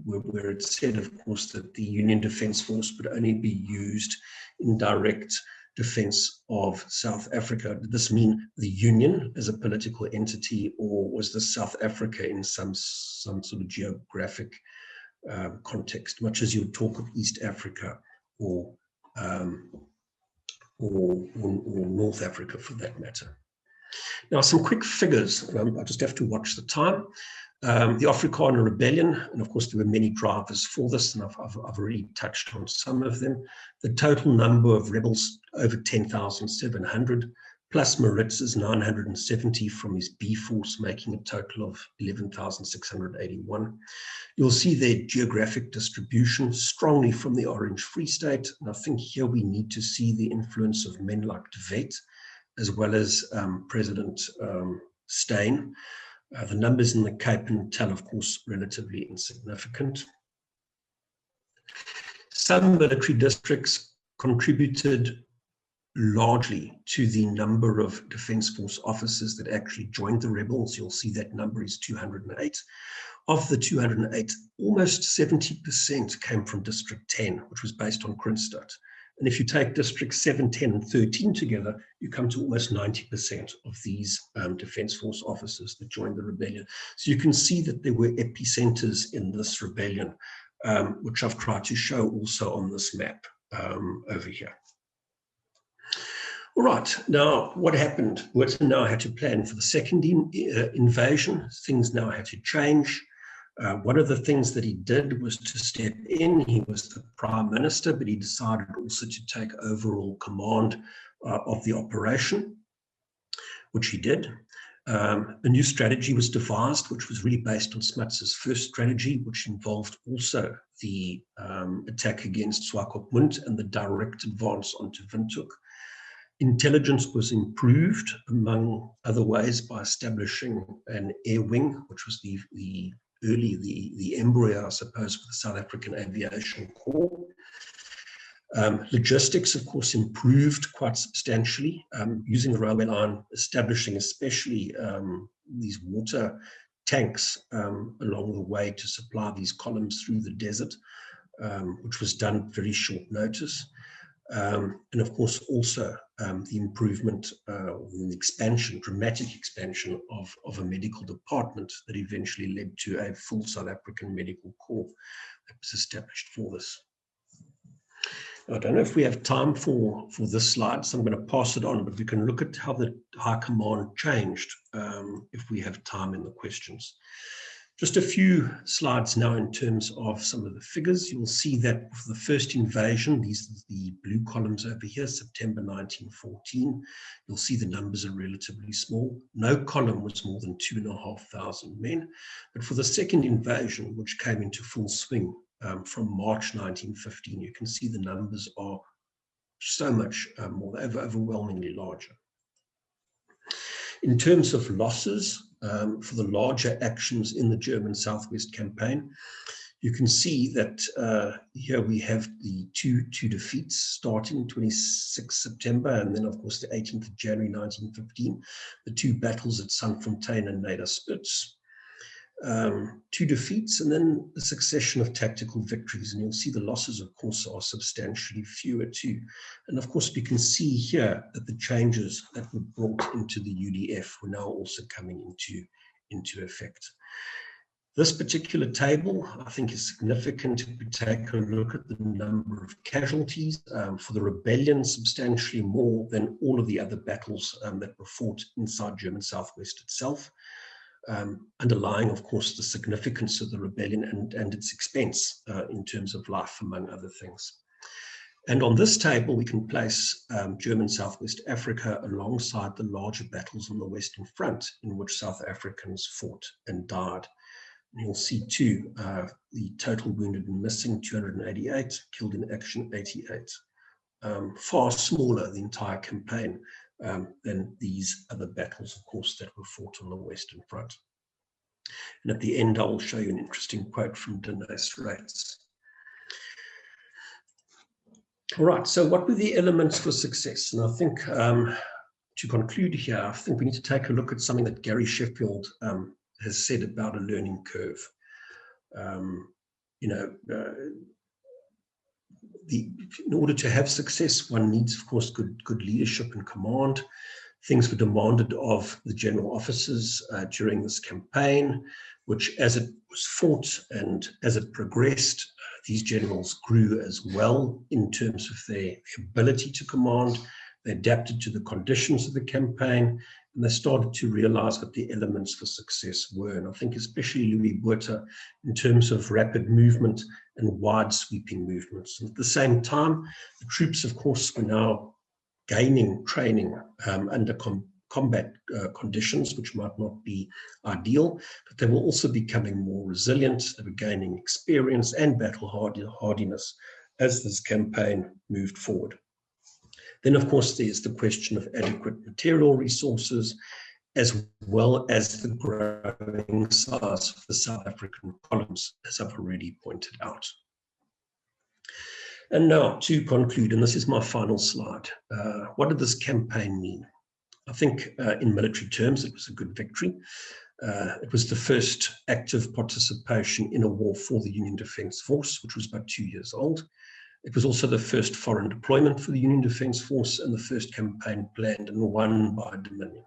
where it said, of course, that the Union Defence Force would only be used in direct defence of South Africa. Did this mean the Union as a political entity, or was this South Africa in some sort of geographic context, much as you would talk of East Africa or North Africa for that matter? Now, some quick figures. I just have to watch the time. The Afrikaner Rebellion, and of course there were many drivers for this, and I've already touched on some of them. The total number of rebels, over 10,700, plus Maritz's 970 from his B force, making a total of 11,681. You'll see their geographic distribution strongly from the Orange Free State, and I think here we need to see the influence of men like de Wet, as well as President Steyn. The numbers in the Cape and Natal, of course, relatively insignificant. Some military districts contributed largely to the number of Defence Force officers that actually joined the rebels. You'll see that number is 208. Of the 208, almost 70% came from District 10, which was based on Kroonstad. And if you take districts 7, 10, and 13 together, you come to almost 90% of these Defence Force officers that joined the rebellion. So you can see that there were epicenters in this rebellion, which I've tried to show also on this map over here. All right, now what happened? Botha now had to plan for the second invasion. Things now had to change. One of the things that he did was to step in. He was the prime minister, but he decided also to take overall command of the operation, which he did. A new strategy was devised, which was really based on Smuts' first strategy, which involved also the attack against Swakopmund and the direct advance onto Windhoek. Intelligence was improved, among other ways, by establishing an air wing, which was the embryo, I suppose, for the South African Aviation Corps. Logistics, of course, improved quite substantially, using the railway line, establishing especially these water tanks along the way to supply these columns through the desert, which was done at very short notice. And of course, also the improvement, the expansion, dramatic expansion of a medical department that eventually led to a full South African medical corps that was established for this. I don't know if we have time for this slide, so I'm going to pass it on, but we can look at how the High Command changed if we have time in the questions. Just a few slides now in terms of some of the figures. You'll see that for the first invasion, these are the blue columns over here, September 1914. You'll see the numbers are relatively small. No column was more than 2,500 men. But for the second invasion, which came into full swing from March 1915, you can see the numbers are so much more, overwhelmingly larger. In terms of losses, for the larger actions in the German Southwest campaign, you can see that here we have the two defeats starting 26 September and then, of course, the 18th of January 1915, the two battles at Sandfontein and Nederspitz. Two defeats and then a succession of tactical victories, and you'll see the losses, of course, are substantially fewer too. And of course, we can see here that the changes that were brought into the UDF were now also coming into effect. This particular table, I think, is significant if we take a look at the number of casualties for the rebellion, substantially more than all of the other battles that were fought inside German Southwest itself. Underlying, of course, the significance of the rebellion and its expense in terms of life, among other things. And on this table, we can place German Southwest Africa alongside the larger battles on the Western Front in which South Africans fought and died. And you'll see too, the total wounded and missing, 288, killed in action, 88. Far smaller, the entire campaign, than these other battles, of course, that were fought on the Western Front. And at the end, I will show you an interesting quote from Denys Rates. All right, so what were the elements for success? And I think to conclude here, I think we need to take a look at something that Gary Sheffield has said about a learning curve. In order to have success, one needs, of course, good leadership and command. Things were demanded of the general officers during this campaign, which, as it was fought and as it progressed, these generals grew as well in terms of their ability to command. They adapted to the conditions of the campaign, and they started to realize what the elements for success were. And I think especially Louis Botha, in terms of rapid movement and wide sweeping movements. And at the same time, the troops, of course, were now gaining training under combat conditions, which might not be ideal, but they were also becoming more resilient. They were gaining experience and battle hardiness as this campaign moved forward. Then, of course, there's the question of adequate material resources, as well as the growing size of the South African columns, as I've already pointed out. And now, to conclude, and this is my final slide, what did this campaign mean? I think in military terms, it was a good victory. It was the first active participation in a war for the Union Defence Force, which was about 2 years old. It was also the first foreign deployment for the Union Defence Force and the first campaign planned and won by Dominion.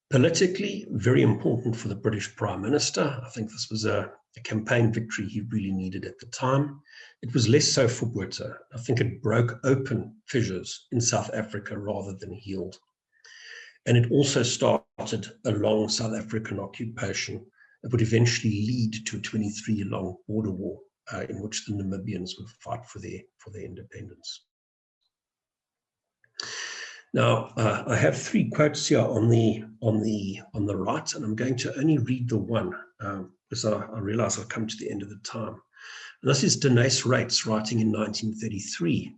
Politically, very important for the British Prime Minister. I think this was a campaign victory he really needed at the time. It was less so for Botha. I think it broke open fissures in South Africa rather than healed. And it also started a long South African occupation that would eventually lead to a 23-year-long border war in which the Namibians would fight for their independence. Now, I have 3 quotes here on the right, and I'm going to only read the one because I realize I've come to the end of the time. And this is Denys Rates writing in 1933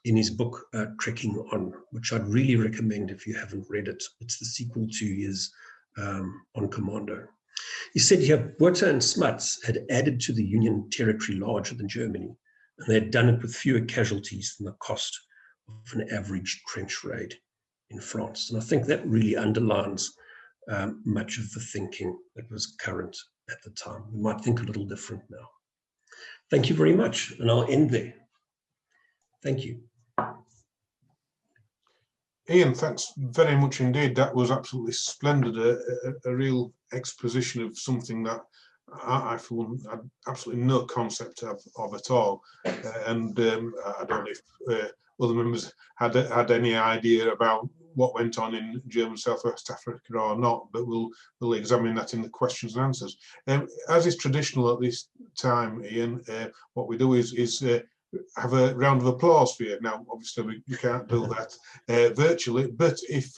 in his book Trekking On, which I'd really recommend if you haven't read it. It's the sequel to his On Commando. He said here, Botha and Smuts had added to the Union territory larger than Germany, and they had done it with fewer casualties than the cost of an average trench raid in France. And I think that really underlines much of the thinking that was current at the time. We might think a little different now. Thank you very much, and I'll end there. Thank you. Ian, thanks very much indeed. That was absolutely splendid, a real exposition of something that I for one, had absolutely no concept of at all. And I don't know if other members had any idea about what went on in German South West Africa or not, but we'll examine that in the questions and answers. As is traditional at this time, Ian, what we do is have a round of applause for you. Now, obviously, we can't do that virtually, but if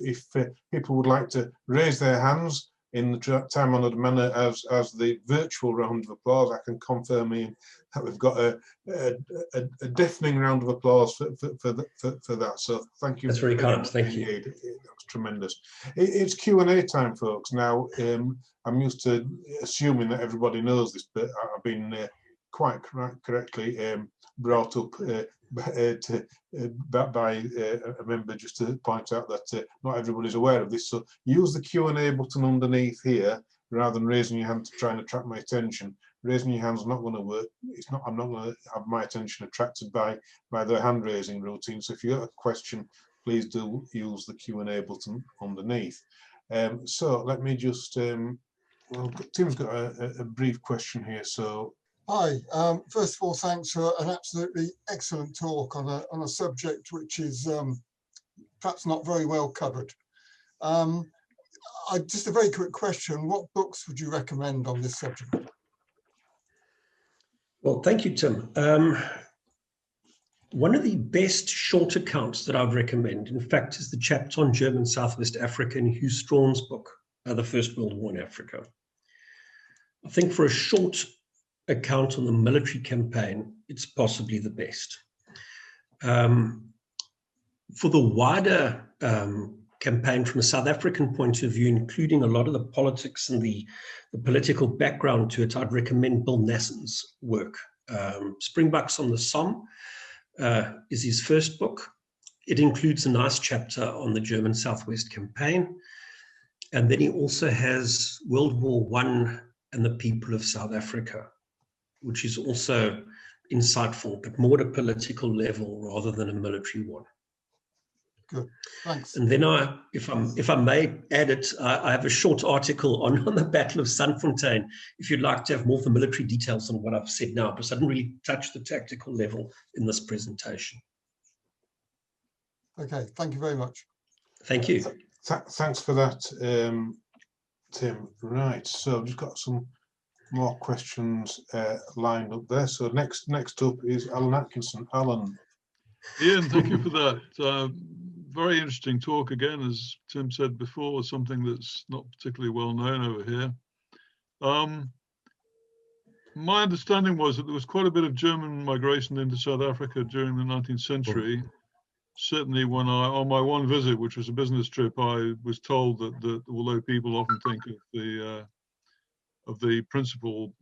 people would like to raise their hands in the time-honoured manner as the virtual round of applause, I can confirm, Ian, that we've got a deafening round of applause for that. So thank you. That's very kind. Thank you. That was tremendous. It's Q&A time, folks. Now, I'm used to assuming that everybody knows this, but I've been quite correctly brought up by a member just to point out that not everybody's aware of this. So use the Q&A button underneath here rather than raising your hand to try and attract my attention. Raising your hand's not going to work. I'm not going to have my attention attracted by the hand raising routine. So if you got a question, please do use the Q&A button underneath. So let me just well, Tim's got a brief question here. So hi, first of all, thanks for an absolutely excellent talk on a subject which is perhaps not very well covered. Just a very quick question, what books would you recommend on this subject? Well, thank you, Tim. One of the best short accounts that I would recommend, in fact, is the chapter on German Southwest Africa in Hugh Strawn's book, The First World War in Africa. I think for a short account on the military campaign, it's possibly the best. For the wider campaign from a South African point of view, including a lot of the politics and the political background to it, I'd recommend Bill Nasson's work. Springbucks on the Somme is his first book. It includes a nice chapter on the German Southwest campaign. And then he also has World War I and the People of South Africa, which is also insightful, but more at a political level rather than a military one. Good, thanks. And then if I may add it, I have a short article on the Battle of Sandfontein, if you'd like to have more of the military details on what I've said now, because I didn't really touch the tactical level in this presentation. Okay, thank you very much. Thank you. Thanks for that, Tim. Right, so I've just got some more questions lined up there. So next up is Alan Atkinson. Alan. Ian, thank you for that. Very interesting talk again, as Tim said before, something that's not particularly well known over here. My understanding was that there was quite a bit of German migration into South Africa during the 19th century. Certainly when on my one visit, which was a business trip, I was told that although people often think of the principal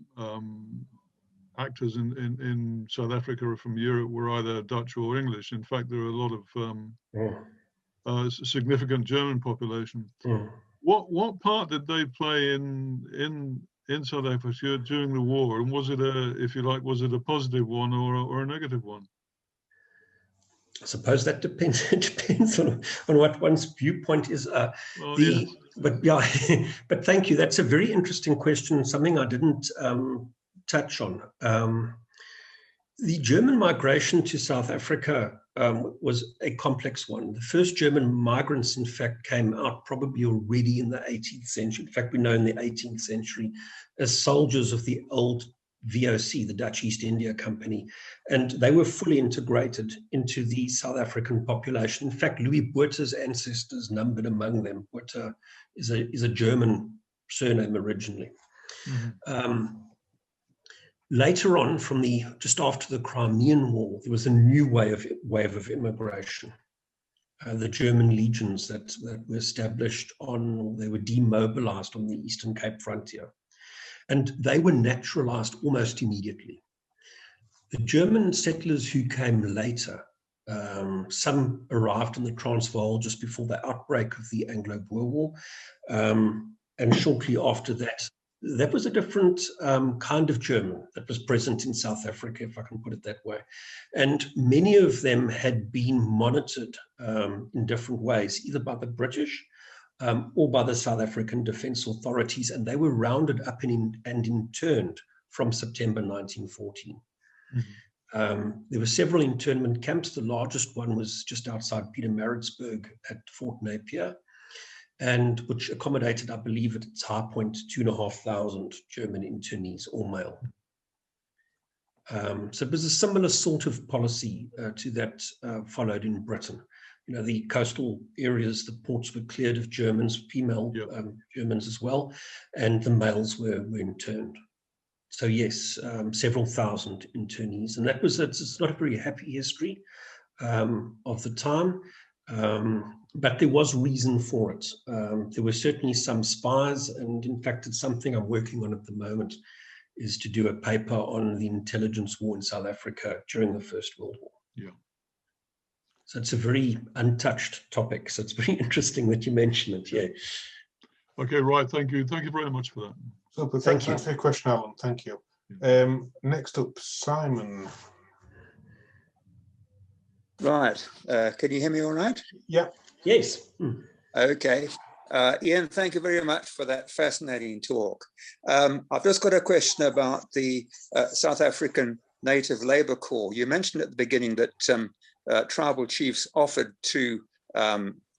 actors in South Africa from Europe were either Dutch or English. In fact, there are a lot of significant German population. What part did they play in South Africa during the war? And was it if you like, was it a positive one or a negative one? I suppose that depends. It depends on what one's viewpoint is. Yes. But yeah, but thank you. That's a very interesting question. Something I didn't touch on. The German migration to South Africa was a complex one. The first German migrants, in fact, came out probably already in the 18th century. In fact, we know in the 18th century as soldiers of the old VOC, the Dutch East India Company, and they were fully integrated into the South African population. In fact, Louis Botha's ancestors numbered among them. Botha is a German surname originally. Later on, just after the Crimean War, there was a new wave of immigration. The German legions that were established they were demobilized on the Eastern Cape frontier. And they were naturalized almost immediately. The German settlers who came later, some arrived in the Transvaal just before the outbreak of the Anglo-Boer War, and shortly after that, that was a different kind of German that was present in South Africa, if I can put it that way. And many of them had been monitored in different ways, either by the British or by the South African Defence Authorities, and they were rounded up and interned from September 1914. Mm-hmm. There were several internment camps. The largest one was just outside Pietermaritzburg at Fort Napier, and which accommodated, I believe, at its high point, 2,500 German internees, all male. So it was a similar sort of policy to that followed in Britain. You know, the coastal areas, the ports were cleared of Germans, female Germans as well, and the males were interned. So yes, several thousand internees, and that was, it's not a very happy history of the time. But there was reason for it. There were certainly some spies, and in fact, it's something I'm working on at the moment, is to do a paper on the intelligence war in South Africa during the First World War. Yeah. So it's a very untouched topic. So it's very interesting that you mention it. Yeah. Okay, right. Thank you. Thank you very much for that. Super. Thanks for your question, Alan. Thank you. Next up, Simon. Right. Can you hear me all right? Yeah. Yes. Okay. Ian, thank you very much for that fascinating talk. I've just got a question about the South African Native Labour Corps. You mentioned at the beginning that tribal chiefs offered to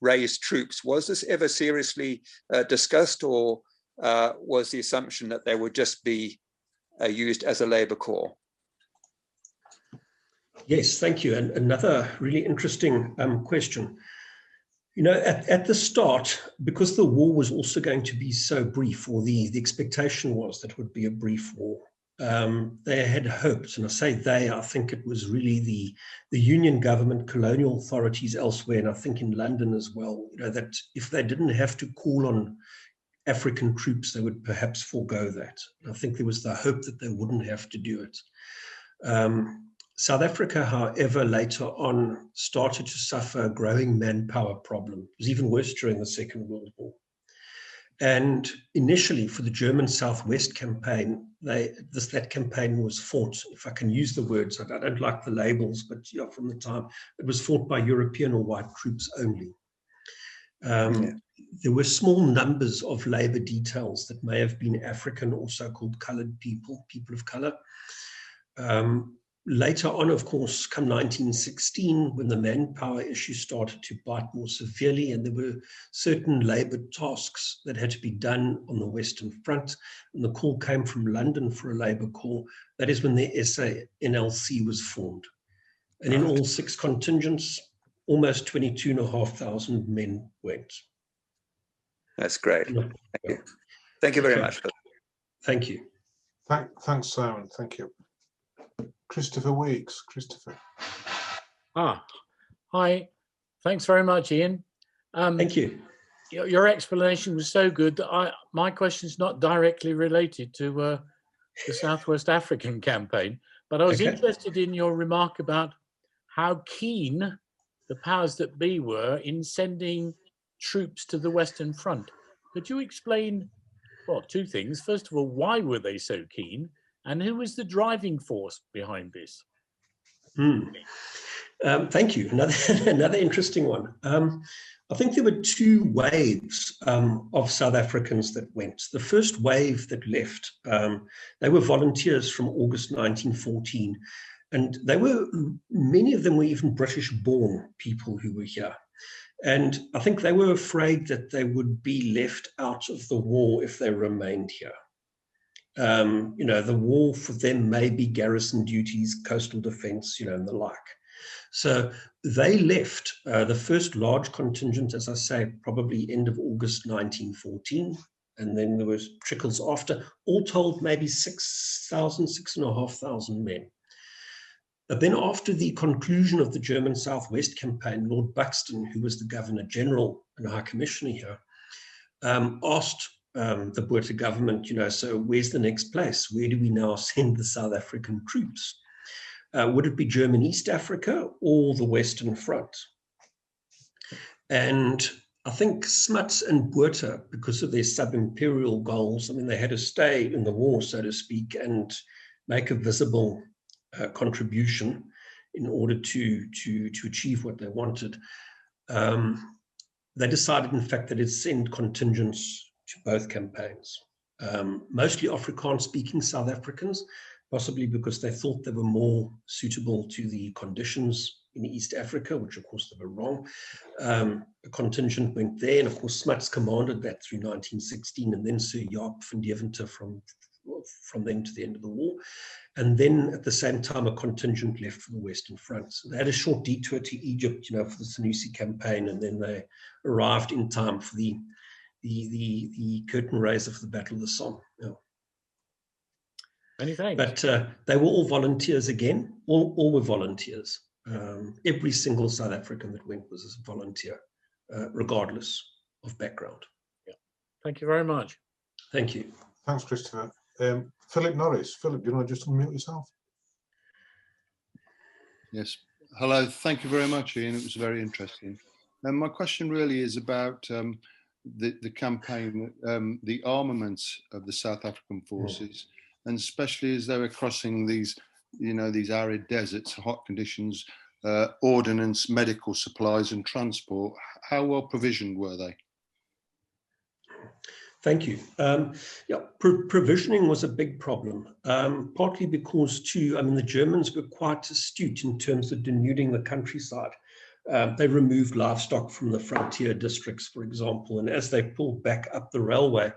raise troops. Was this ever seriously discussed, or was the assumption that they would just be used as a labour corps? Yes, thank you. And another really interesting question. You know, at the start, because the war was also going to be so brief, or the expectation was that it would be a brief war, they had hoped, and I say they, I think it was really the Union government, colonial authorities elsewhere, and I think in London as well, you know, that if they didn't have to call on African troops, they would perhaps forego that. I think there was the hope that they wouldn't have to do it. South Africa, however, later on started to suffer a growing manpower problem. It was even worse during the Second World War. And initially, for the German Southwest campaign, that campaign was fought, if I can use the words, I don't like the labels, but yeah, from the time, it was fought by European or white troops only. There were small numbers of labor details that may have been African or so-called colored people of color. Later on, of course, come 1916, when the manpower issue started to bite more severely, and there were certain labor tasks that had to be done on the Western Front, and the call came from London for a labor corps. That is when the SANLC was formed. And in all 6 contingents, almost 22,500 men went. That's great. Thank you. Thank you very much. Thank you. Thanks, Simon. Thank you. Christopher Weeks. Christopher. Hi. Thanks very much, Ian. Thank you. Your explanation was so good that my question is not directly related to the Southwest African campaign, but I was interested in your remark about how keen the powers that be were in sending troops to the Western Front. Could you explain, well, 2 things. First of all, why were they so keen? And who was the driving force behind this? Thank you. Another interesting one. I think there were 2 waves of South Africans that went. The first wave that left, they were volunteers from August 1914. And many of them were even British-born people who were here. And I think they were afraid that they would be left out of the war if they remained here. You know, the war for them may be garrison duties, coastal defense, you know, and the like. So they left. The first large contingent, as I say, probably end of August 1914. And then there was trickles after, all told maybe 6,500 men. But then after the conclusion of the German Southwest campaign, Lord Buxton, who was the Governor General and High Commissioner here, asked the Botha government, you know, so where's the next place? Where do we now send the South African troops? Would it be German East Africa or the Western Front? And I think Smuts and Botha, because of their sub-imperial goals, I mean, they had to stay in the war, so to speak, and make a visible contribution in order to achieve what they wanted. They decided, in fact, that they'd send contingents to both campaigns, mostly Afrikaans-speaking South Africans, possibly because they thought they were more suitable to the conditions in East Africa, which of course they were wrong. A contingent went there, and of course Smuts commanded that through 1916, and then Sir Jaap van Deventer from then to the end of the war. And then at the same time, a contingent left for the Western Front. So they had a short detour to Egypt, for the Senussi campaign, and then they arrived in time for the curtain raiser for the Battle of the Somme. Yeah. Many thanks. But they were all volunteers again. All were volunteers. Every single South African that went was a volunteer, regardless of background. Yeah. Thank you very much. Thank you. Thanks, Christopher. Philip Norris. Philip, do you want to just unmute yourself? Yes. Hello. Thank you very much, Ian. It was very interesting. My question really is about the campaign, the armaments of the South African forces, and especially as they were crossing these, these arid deserts, hot conditions, ordnance, medical supplies and transport. How well provisioned were they? Thank you. Provisioning was a big problem, partly because the Germans were quite astute in terms of denuding the countryside. They removed livestock from the frontier districts, for example, and as they pulled back up the railway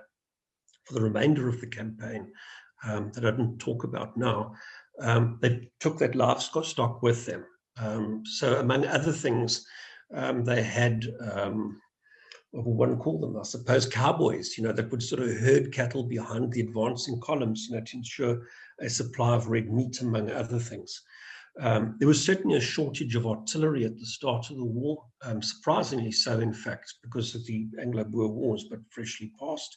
for the remainder of the campaign, that I didn't talk about now, they took that livestock with them. So among other things, they had what would one call them, I suppose, cowboys, that would sort of herd cattle behind the advancing columns, to ensure a supply of red meat, among other things. There was certainly a shortage of artillery at the start of the war, surprisingly so, in fact, because of the Anglo-Boer Wars, but freshly passed.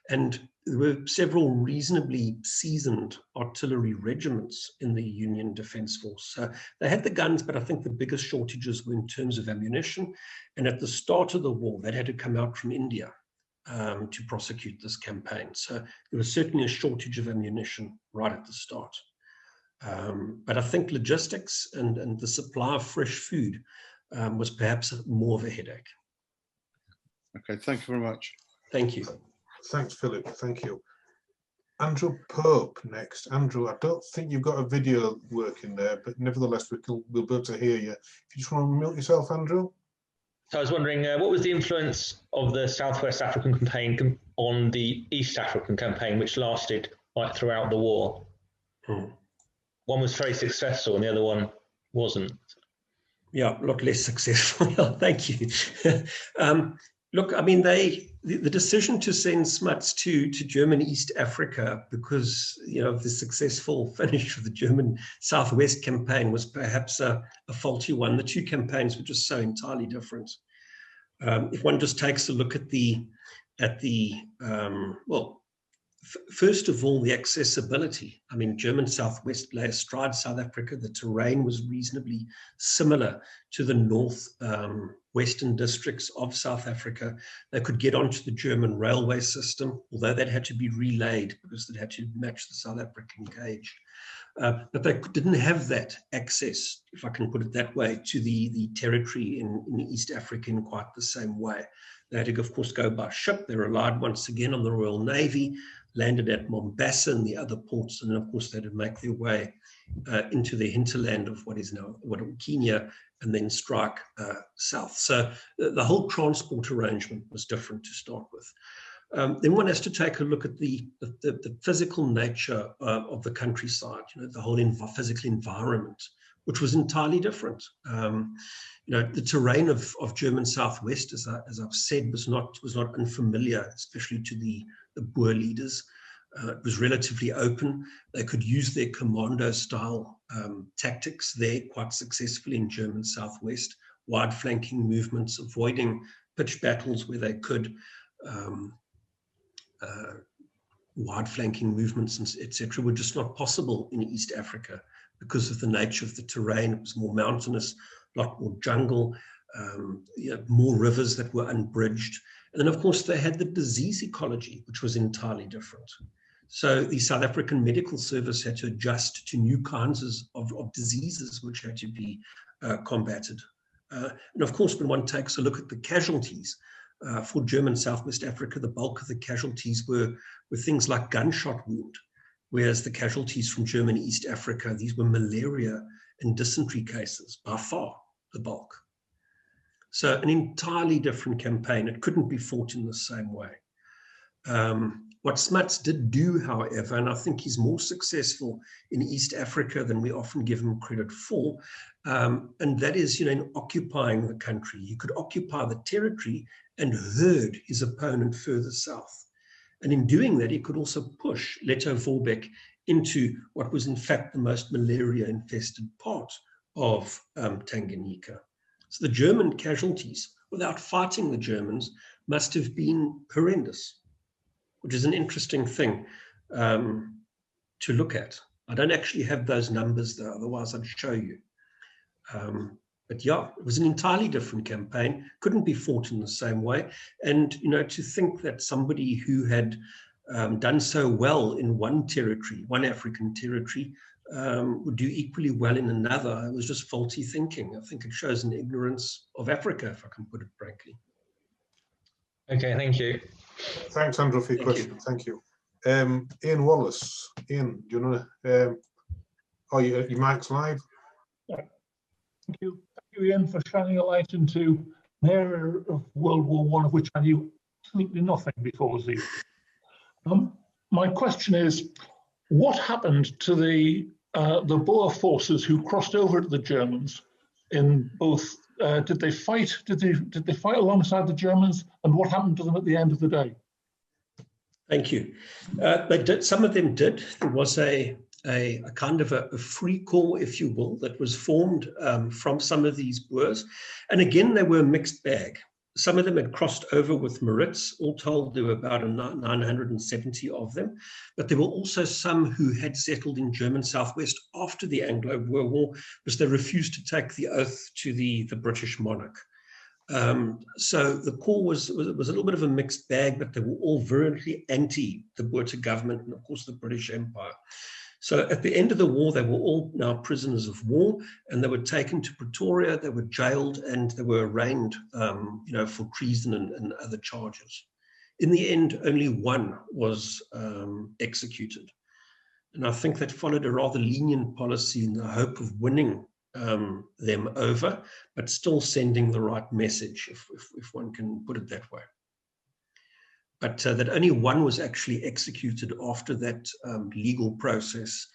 And there were several reasonably seasoned artillery regiments in the Union Defence Force. So they had the guns, but I think the biggest shortages were in terms of ammunition. And at the start of the war, that had to come out from India to prosecute this campaign. So there was certainly a shortage of ammunition right at the start. But I think logistics and the supply of fresh food was perhaps more of a headache. Okay, thank you very much. Thank you. Thanks, Philip. Thank you. Andrew Pope next. Andrew, I don't think you've got a video working there, but nevertheless, we'll be able to hear you. If you just want to mute yourself, Andrew. So I was wondering, what was the influence of the Southwest African campaign on the East African campaign, which lasted right throughout the war? One was very successful and the other one wasn't. Yeah, a lot less successful. Thank you. Look, the decision to send Smuts to German East Africa because, of the successful finish of the German Southwest campaign was perhaps a faulty one. The two campaigns were just so entirely different. If one just takes a look at first of all, the accessibility. German Southwest lay astride South Africa. The terrain was reasonably similar to the north western districts of South Africa. They could get onto the German railway system, although that had to be relayed because it had to match the South African gauge. But they didn't have that access, if I can put it that way, to the territory in East Africa in quite the same way. They had to, of course, go by ship. They relied once again on the Royal Navy, landed at Mombasa and the other ports, and of course they had to make their way into the hinterland of what is now Kenya, and then strike south. So the whole transport arrangement was different to start with. Then one has to take a look at the physical nature of the countryside, the whole physical environment, which was entirely different. The terrain of German Southwest, as I've said, was not unfamiliar, especially to the Boer leaders. It was relatively open. They could use their commando-style tactics there quite successfully in German Southwest, wide flanking movements, avoiding pitched battles where they could, wide flanking movements, etc., were just not possible in East Africa because of the nature of the terrain. It was more mountainous, a lot more jungle. more rivers that were unbridged. And then, of course, they had the disease ecology, which was entirely different. So the South African Medical Service had to adjust to new kinds of diseases which had to be combated. And of course, when one takes a look at the casualties for German Southwest Africa, the bulk of the casualties were things like gunshot wound, whereas the casualties from German East Africa, these were malaria and dysentery cases, by far the bulk. So an entirely different campaign. It couldn't be fought in the same way. What Smuts did do, however, and I think he's more successful in East Africa than we often give him credit for, and that is, in occupying the country. He could occupy the territory and herd his opponent further south. And in doing that, he could also push Leto Vorbeck into what was in fact the most malaria-infested part of Tanganyika. So the German casualties, without fighting the Germans, must have been horrendous, which is an interesting thing to look at. I don't actually have those numbers though, otherwise I'd show you. But yeah, it was an entirely different campaign, couldn't be fought in the same way. And, to think that somebody who had done so well in one territory, one African territory, would do equally well in another, it was just faulty thinking. I think it shows an ignorance of Africa, if I can put it frankly. Okay, thank you. Thanks, Andrew, for your question. Thank you. Ian Wallace. Ian, do you want to... your mic's live. Yeah. Thank you. Thank you, Ian, for shining a light into an area of World War I of which I knew absolutely nothing before this evening. My question is, what happened to the Boer forces who crossed over to the Germans in both? Did they fight? Did they fight alongside the Germans? And what happened to them at the end of the day? Thank you. They did. Some of them did. There was a kind of a free corps, if you will, that was formed from some of these Boers. And again, they were a mixed bag. Some of them had crossed over with Maritz. All told, there were about 970 of them. But there were also some who had settled in German Southwest after the Anglo-Boer War because they refused to take the oath to the British monarch. So the corps was a little bit of a mixed bag, but they were all virulently anti the Botha government and, of course, the British Empire. So at the end of the war, they were all now prisoners of war, and they were taken to Pretoria, they were jailed, and they were arraigned, for treason and other charges. In the end, only one was executed. And I think that followed a rather lenient policy in the hope of winning them over, but still sending the right message, if one can put it that way. But that only one was actually executed after that legal process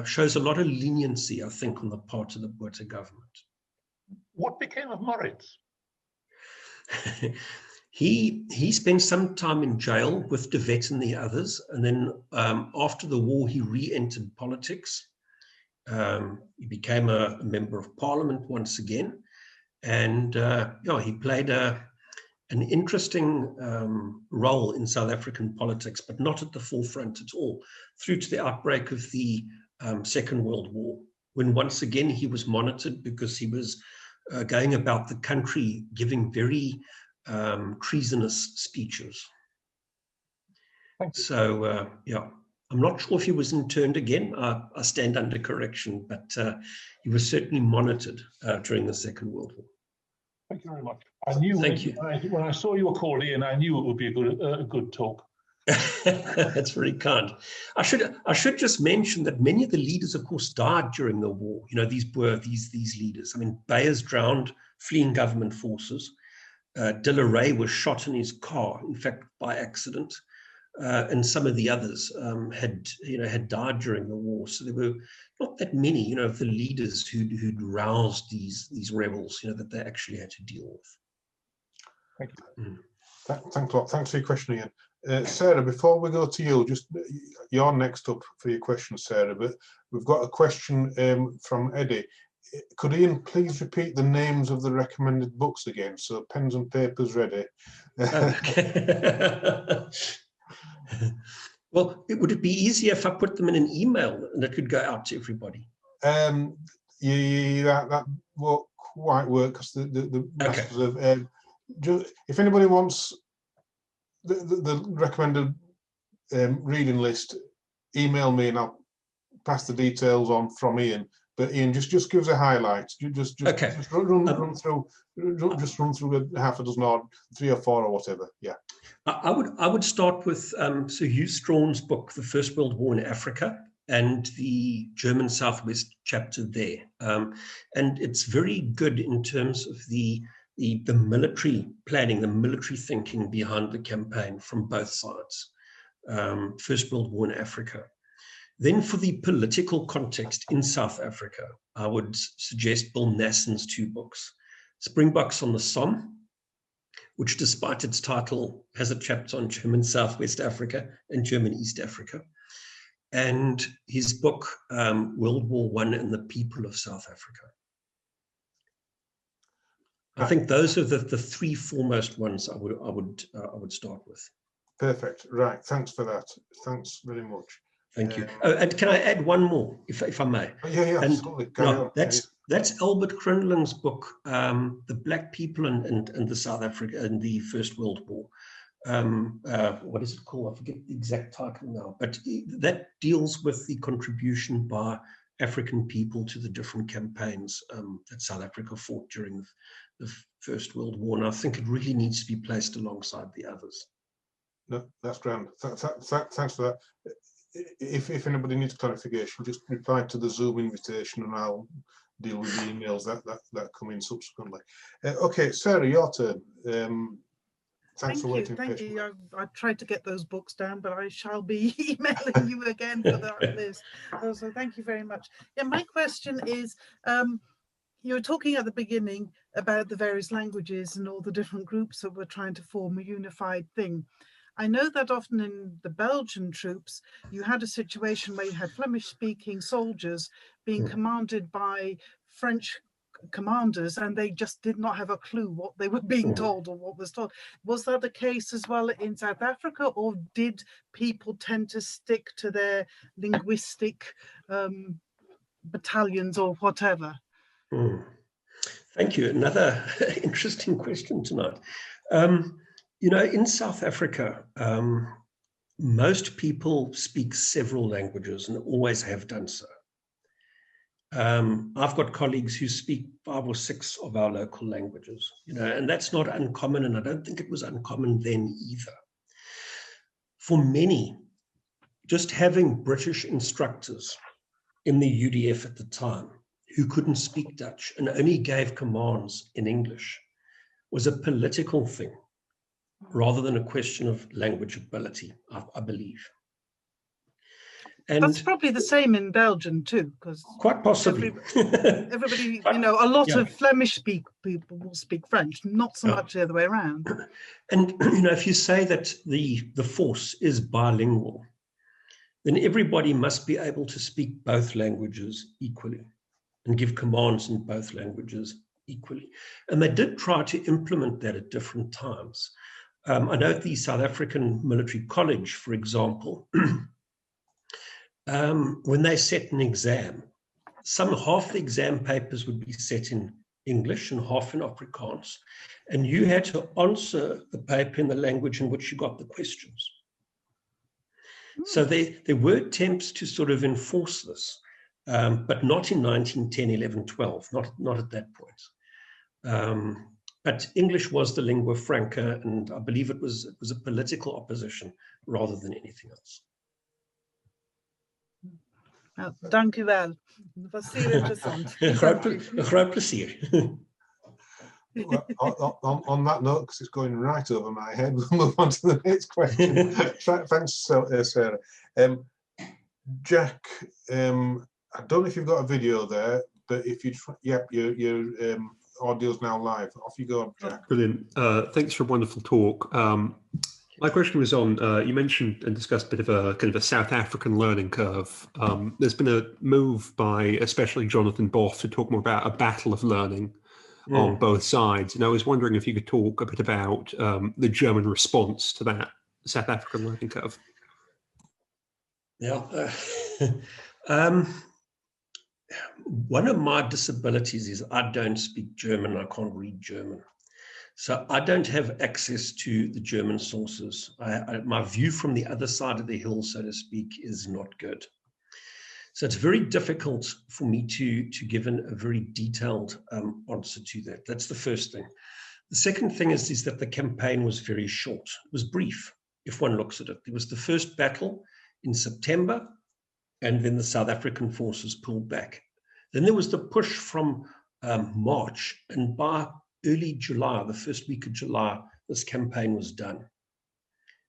shows a lot of leniency, I think, on the part of the Botha government. What became of Moritz? He spent some time in jail with De Wet and the others, and then after the war, he re-entered politics. He became a member of parliament once again, and he played an interesting role in South African politics, but not at the forefront at all, through to the outbreak of the Second World War, when once again he was monitored because he was going about the country giving very treasonous speeches. So, I'm not sure if he was interned again. I stand under correction, but he was certainly monitored during the Second World War. Thank you very much. I knew when I saw your call, Ian, I knew it would be a good talk. That's very kind. I should just mention that many of the leaders, of course, died during the war. These were these leaders. I mean, Beyers drowned fleeing government forces. De La Rey was shot in his car, in fact, by accident. And some of the others had died during the war. So there were not that many, of the leaders who'd roused these rebels, that they actually had to deal with. Thank you. Thanks a lot. Thanks for your question, Ian. Sarah, before we go to you, you're next up for your question, Sarah, but we've got a question from Eddie. Could Ian please repeat the names of the recommended books again? So pens and papers ready. Okay. Well, would it be easier if I put them in an email and it could go out to everybody? That quite work because the Okay. masters of. If anybody wants the recommended reading list, email me and I'll pass the details on from Ian. But Ian, just give us a highlight. Just run through a half a dozen or 3 or 4 or whatever. Yeah. I would start with Sir Hugh Strawn's book, The First World War in Africa, and the German Southwest chapter there. And it's very good in terms of the military planning, the military thinking behind the campaign from both sides. First World War in Africa. Then for the political context in South Africa, I would suggest Bill Nasson's 2 books, Springboks on the Somme, which despite its title has a chapter on German Southwest Africa and German East Africa, and his book, World War I and the People of South Africa. I think those are the 3 foremost ones I would start with. Perfect. Right. Thanks for that. Thanks very much. Thank you. And can I add one more, if I may? Yeah, and, absolutely. That's Albert Cronling's book, The Black People and the South Africa and the First World War. What is it called? I forget the exact title now, but that deals with the contribution by African people to the different campaigns that South Africa fought during the First World War. And I think it really needs to be placed alongside the others. No, that's grand. Thanks for that. If anybody needs clarification, just reply to the Zoom invitation and I'll deal with the emails that come in subsequently. Okay, Sarah, your turn. Thanks for waiting. Thank you. I tried to get those books down, but I shall be emailing you again for that list. So thank you very much. Yeah, my question is, you were talking at the beginning about the various languages and all the different groups that were trying to form a unified thing. I know that often in the Belgian troops, you had a situation where you had Flemish-speaking soldiers being commanded by French commanders, and they just did not have a clue what they were being told or what was told. Was that the case as well in South Africa, or did people tend to stick to their linguistic battalions or whatever? Thank you. Another interesting question tonight. You know, in South Africa, most people speak several languages and always have done so. I've got colleagues who speak 5 or 6 of our local languages, you know, and that's not uncommon, and I don't think it was uncommon then either. For many, just having British instructors in the UDF at the time who couldn't speak Dutch and only gave commands in English was a political thing, rather than a question of language ability, I believe. And that's probably the same in Belgium too, because quite possibly everybody, you know, a lot of Flemish people will speak French, not so much the other way around. And you know, if you say that the force is bilingual, then everybody must be able to speak both languages equally and give commands in both languages equally. And they did try to implement that at different times. I know at the South African Military College, for example, when they set an exam, half the exam papers would be set in English and half in Afrikaans, and you had to answer the paper in the language in which you got the questions. So there were attempts to sort of enforce this, but not in 1910, 11, 12, not at that point. But English was the lingua franca, and I believe it was a political opposition rather than anything else. Dank u wel. Dat was zeer interessant. Groot plezier. Well, on that note, because it's going right over my head, we'll move on to the next question. Thanks, Sarah. Jack, I don't know if you've got a video there, but if you, your audio's now live. Off you go, Jack. Brilliant. Thanks for a wonderful talk. My question was on, you mentioned and discussed a bit of a kind of a South African learning curve. There's been a move by especially Jonathan Boff to talk more about a battle of learning on both sides. And I was wondering if you could talk a bit about the German response to that South African learning curve. Yeah. one of my disabilities is I don't speak German. I can't read German. So I don't have access to the German sources. My view from the other side of the hill, so to speak, is not good. So it's very difficult for me to give a very detailed answer to that. That's the first thing. The second thing is that the campaign was very short. It was brief, if one looks at it. There was the first battle in September, and then the South African forces pulled back. Then there was the push from March, and by early July, the first week of July, this campaign was done.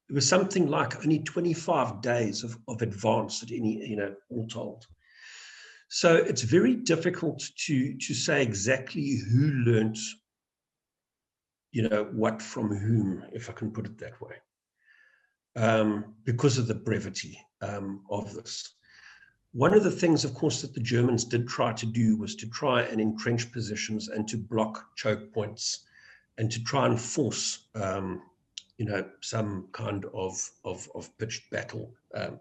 It was something like only 25 days of advance at any, all told. So it's very difficult to say exactly who learnt, what from whom, if I can put it that way, because of the brevity of this. One of the things, of course, that the Germans did try to do was to try and entrench positions and to block choke points and to try and force, some kind of pitched battle,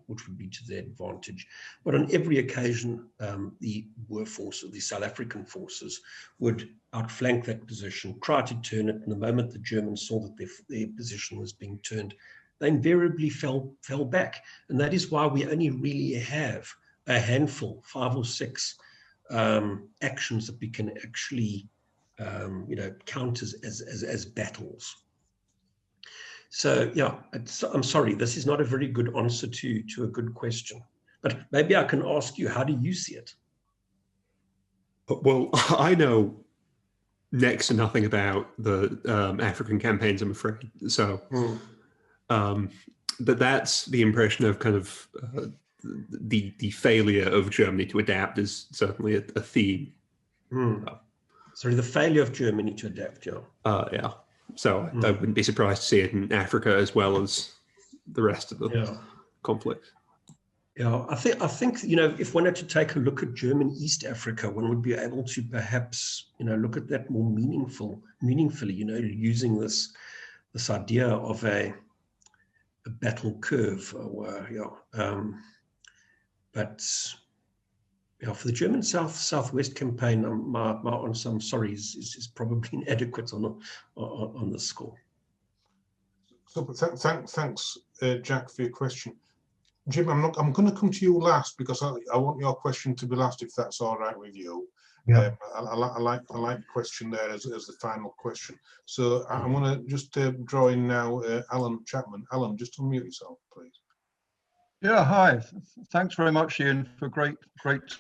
which would be to their advantage. But on every occasion, the Boer force, or the South African forces, would outflank that position, try to turn it, and the moment the Germans saw that their position was being turned, they invariably fell back. And that is why we only really have a handful, 5 or 6 actions that we can actually, count as battles. So, yeah, I'm sorry, this is not a very good answer to a good question. But maybe I can ask you, how do you see it? Well, I know next to nothing about the African campaigns, I'm afraid. So, but that's the impression of kind of the failure of Germany to adapt is certainly a theme. Sorry, the failure of Germany to adapt, yeah. Yeah. So I wouldn't be surprised to see it in Africa as well as the rest of the conflict. Yeah, I think if one had to take a look at German East Africa, one would be able to perhaps look at that more meaningfully. Using this idea of a battle curve, but for the German Southwest campaign, my answer, I'm sorry, is probably inadequate on this score. So, thanks, Jack, for your question. Jim, I'm going to come to you last because I want your question to be last, if that's all right with you. Yeah. I like the question there as the final question. So I'm going to just draw in now Alan Chapman. Alan, just unmute yourself, please. Yeah, hi. Thanks very much, Ian, for great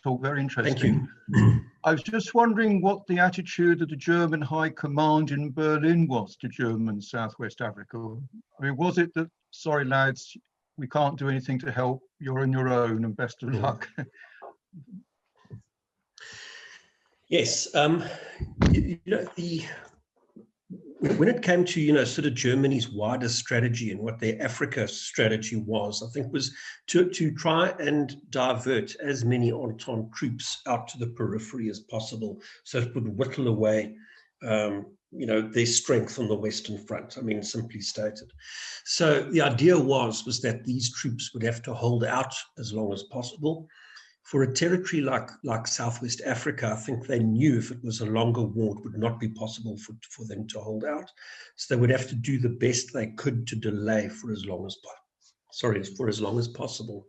talk. Very interesting. Thank you. I was just wondering what the attitude of the German High Command in Berlin was to German Southwest Africa. I mean, was it that, sorry lads, we can't do anything to help, you're on your own and best of luck? Yes, when it came to sort of Germany's wider strategy and what their Africa strategy was, I think was to try and divert as many Entente troops out to the periphery as possible, so it would whittle away their strength on the Western Front. I mean, simply stated. So the idea was that these troops would have to hold out as long as possible. For a territory like Southwest Africa, I think they knew if it was a longer war, it would not be possible for them to hold out. So they would have to do the best they could to delay for as long as possible.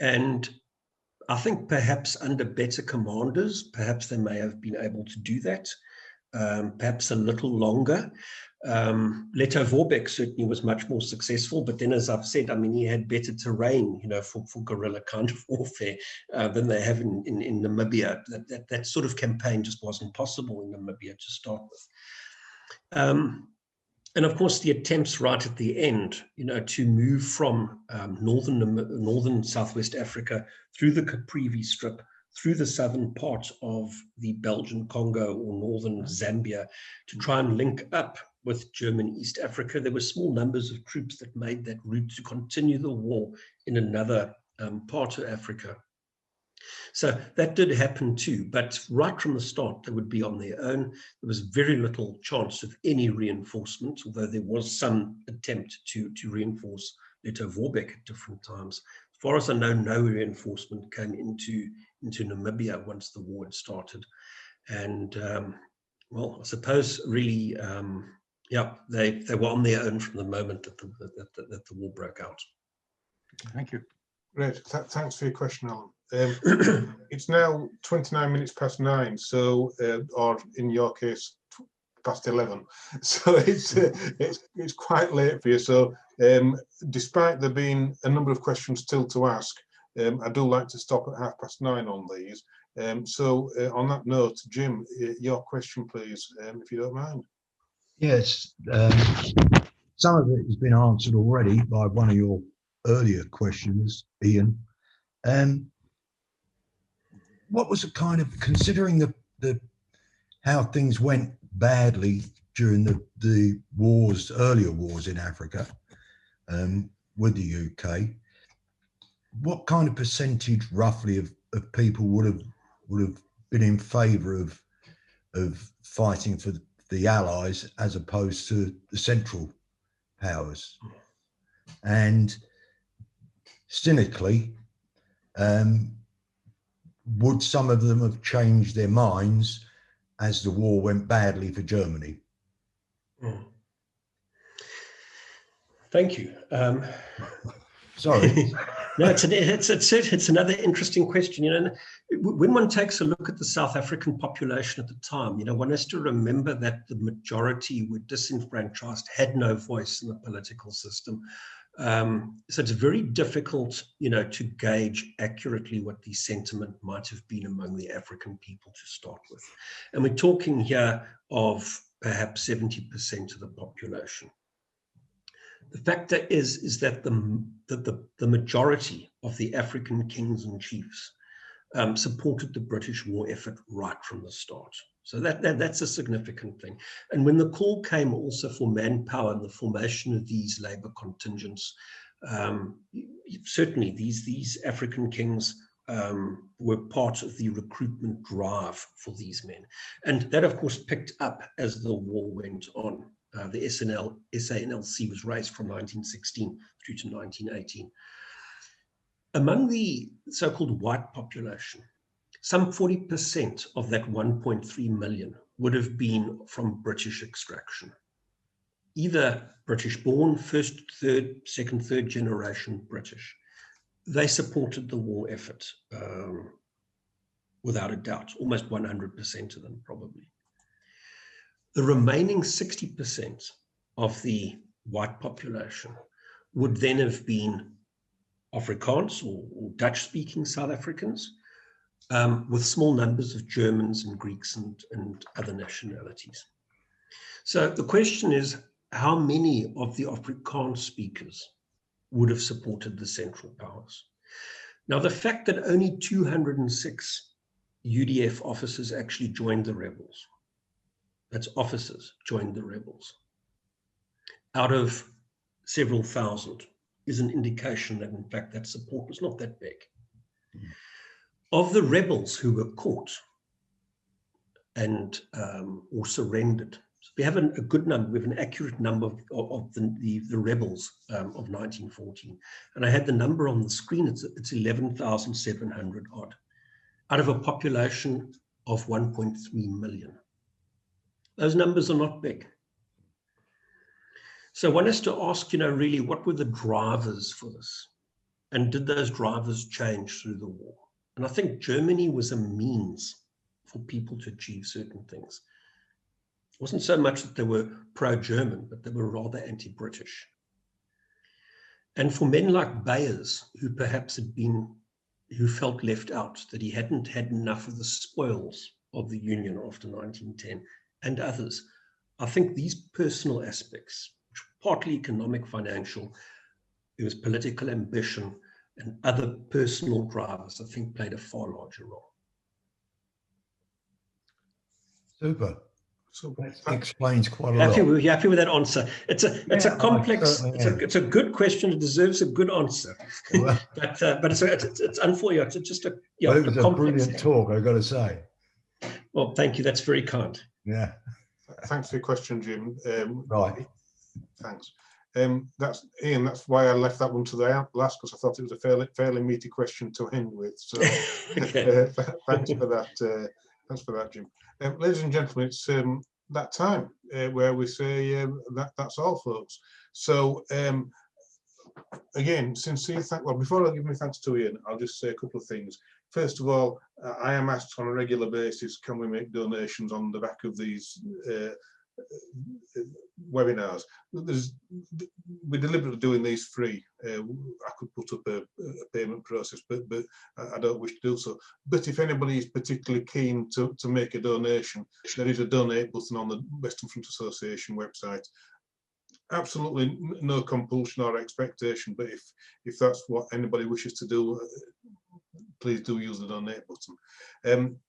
And I think perhaps under better commanders, perhaps they may have been able to do that, perhaps a little longer. Leto Vorbeck certainly was much more successful, but then, as I've said, I mean, he had better terrain, for guerrilla kind of warfare than they have in Namibia. That sort of campaign just wasn't possible in Namibia to start with. And of course, the attempts right at the end, to move from northern Southwest Africa through the Caprivi Strip, through the southern part of the Belgian Congo or northern Zambia, to try and link up with German East Africa. There were small numbers of troops that made that route to continue the war in another part of Africa. So that did happen too, but right from the start, they would be on their own. There was very little chance of any reinforcement, although there was some attempt to reinforce Leto Vorbeck at different times. As far as I know, no reinforcement came into into Namibia once the war had started. And well, I suppose really, yeah, they were on their own from the moment that the war broke out. Thank you. Great. Thanks for your question, Alan. It's now 29 minutes past 9, so or in your case, past 11. So it's quite late for you. So despite there being a number of questions still to ask, I do like to stop at 9:30 on these. So on that note, Jim, your question, please, if you don't mind. Yes, some of it has been answered already by one of your earlier questioners, Ian. What was the kind of, considering the how things went badly during the wars, earlier wars in Africa, with the UK, what kind of percentage roughly of people would have been in favour of fighting for the Allies as opposed to the Central Powers? And cynically, would some of them have changed their minds as the war went badly for Germany? Thank you. Sorry. No, it's another interesting question. You know, when one takes a look at the South African population at the time, you know, one has to remember that the majority were disenfranchised, had no voice in the political system. So it's very difficult, you know, to gauge accurately what the sentiment might have been among the African people to start with. And we're talking here of perhaps 70% of the population. The fact is that the majority of the African kings and chiefs supported the British war effort right from the start. So that's a significant thing. And when the call came also for manpower and the formation of these labor contingents, certainly these African kings were part of the recruitment drive for these men. And that, of course, picked up as the war went on. The SANLC was raised from 1916 through to 1918. Among the so-called white population, some 40% of that 1.3 million would have been from British extraction, either British-born, first, third, second, third generation British. They supported the war effort without a doubt, almost 100% of them probably. The remaining 60% of the white population would then have been Afrikaans or Dutch-speaking South Africans, with small numbers of Germans and Greeks and other nationalities. So the question is, how many of the Afrikaans speakers would have supported the Central Powers? Now, the fact that only 206 UDF officers actually joined the rebels, that's officers joined the rebels, out of several thousand, is an indication that, in fact, that support was not that big. Of the rebels who were caught and or surrendered, so we have a good number, we have an accurate number of the rebels of 1914. And I had the number on the screen, it's 11,700 odd, out of a population of 1.3 million. Those numbers are not big. So one has to ask, you know, really, what were the drivers for this? And did those drivers change through the war? And I think Germany was a means for people to achieve certain things. It wasn't so much that they were pro-German, but they were rather anti-British. And for men like Beyers, who perhaps who felt left out, that he hadn't had enough of the spoils of the Union after 1910, and others, I think these personal aspects, which were partly economic, financial, there was political ambition and other personal drivers, I think played a far larger role. Super. So that explains quite a lot. We're happy with that answer. It's a complex, it's a good question. It deserves a good answer. Well, but it's unfortunate. It's just a it was a brilliant talk, I've got to say. Well, thank you. That's very kind. Yeah. Thanks for your question, Jim. Right. Thanks. That's Ian. That's why I left that one to the last, because I thought it was a fairly meaty question to end with. So thanks for that. Thanks for that, Jim. Ladies and gentlemen, it's that time where we say that's all, folks. So again, sincere thanks. Well, before I give my thanks to Ian, I'll just say a couple of things. First of all, I am asked on a regular basis, can we make donations on the back of these webinars? We're deliberately doing these free. I could put up a payment process, but I don't wish to do so. But if anybody is particularly keen to make a donation, there is a donate button on the Western Front Association website. Absolutely no compulsion or expectation, but if that's what anybody wishes to do, please do use the donate button.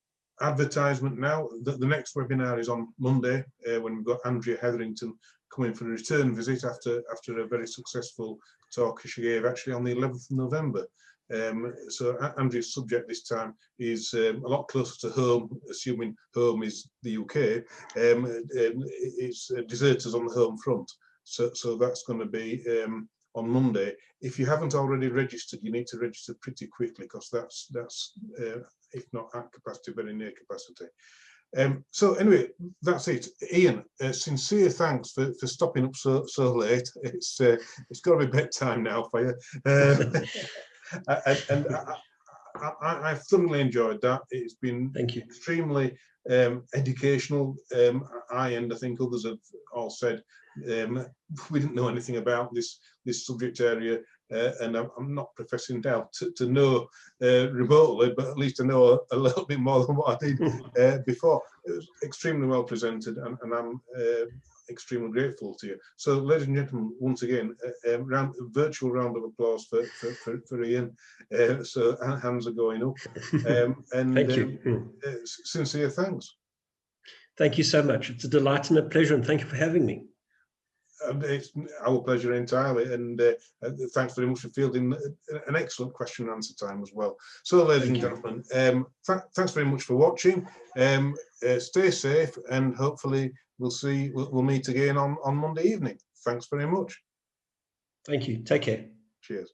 Advertisement now, the next webinar is on Monday, when we've got Andrea Hetherington coming for a return visit after a very successful talk she gave actually on the 11th of November. So Andrea's subject this time is a lot closer to home, assuming home is the UK. It's deserters on the home front. So that's going to be on Monday. If you haven't already registered, you need to register pretty quickly, because that's if not at capacity, very near capacity. So anyway, that's it. Ian, sincere thanks for stopping up so late. It's got to be bedtime now for you. And I've thoroughly enjoyed that. It's been extremely educational. I and I think others have all said we didn't know anything about this subject area, and I'm not professing doubt to know remotely, but at least I know a little bit more than what I did before. It was extremely well presented, and I'm extremely grateful to you. So, ladies and gentlemen, once again, virtual round of applause for Ian. So hands are going up. And thank you. Sincere thanks. Thank you so much. It's a delight and a pleasure, and thank you for having me. It's our pleasure entirely, and thanks very much for fielding an excellent question and answer time as well. So, ladies and gentlemen, thanks very much for watching. Stay safe, and hopefully we'll meet again on Monday evening. Thanks very much. Thank you. Take care. Cheers.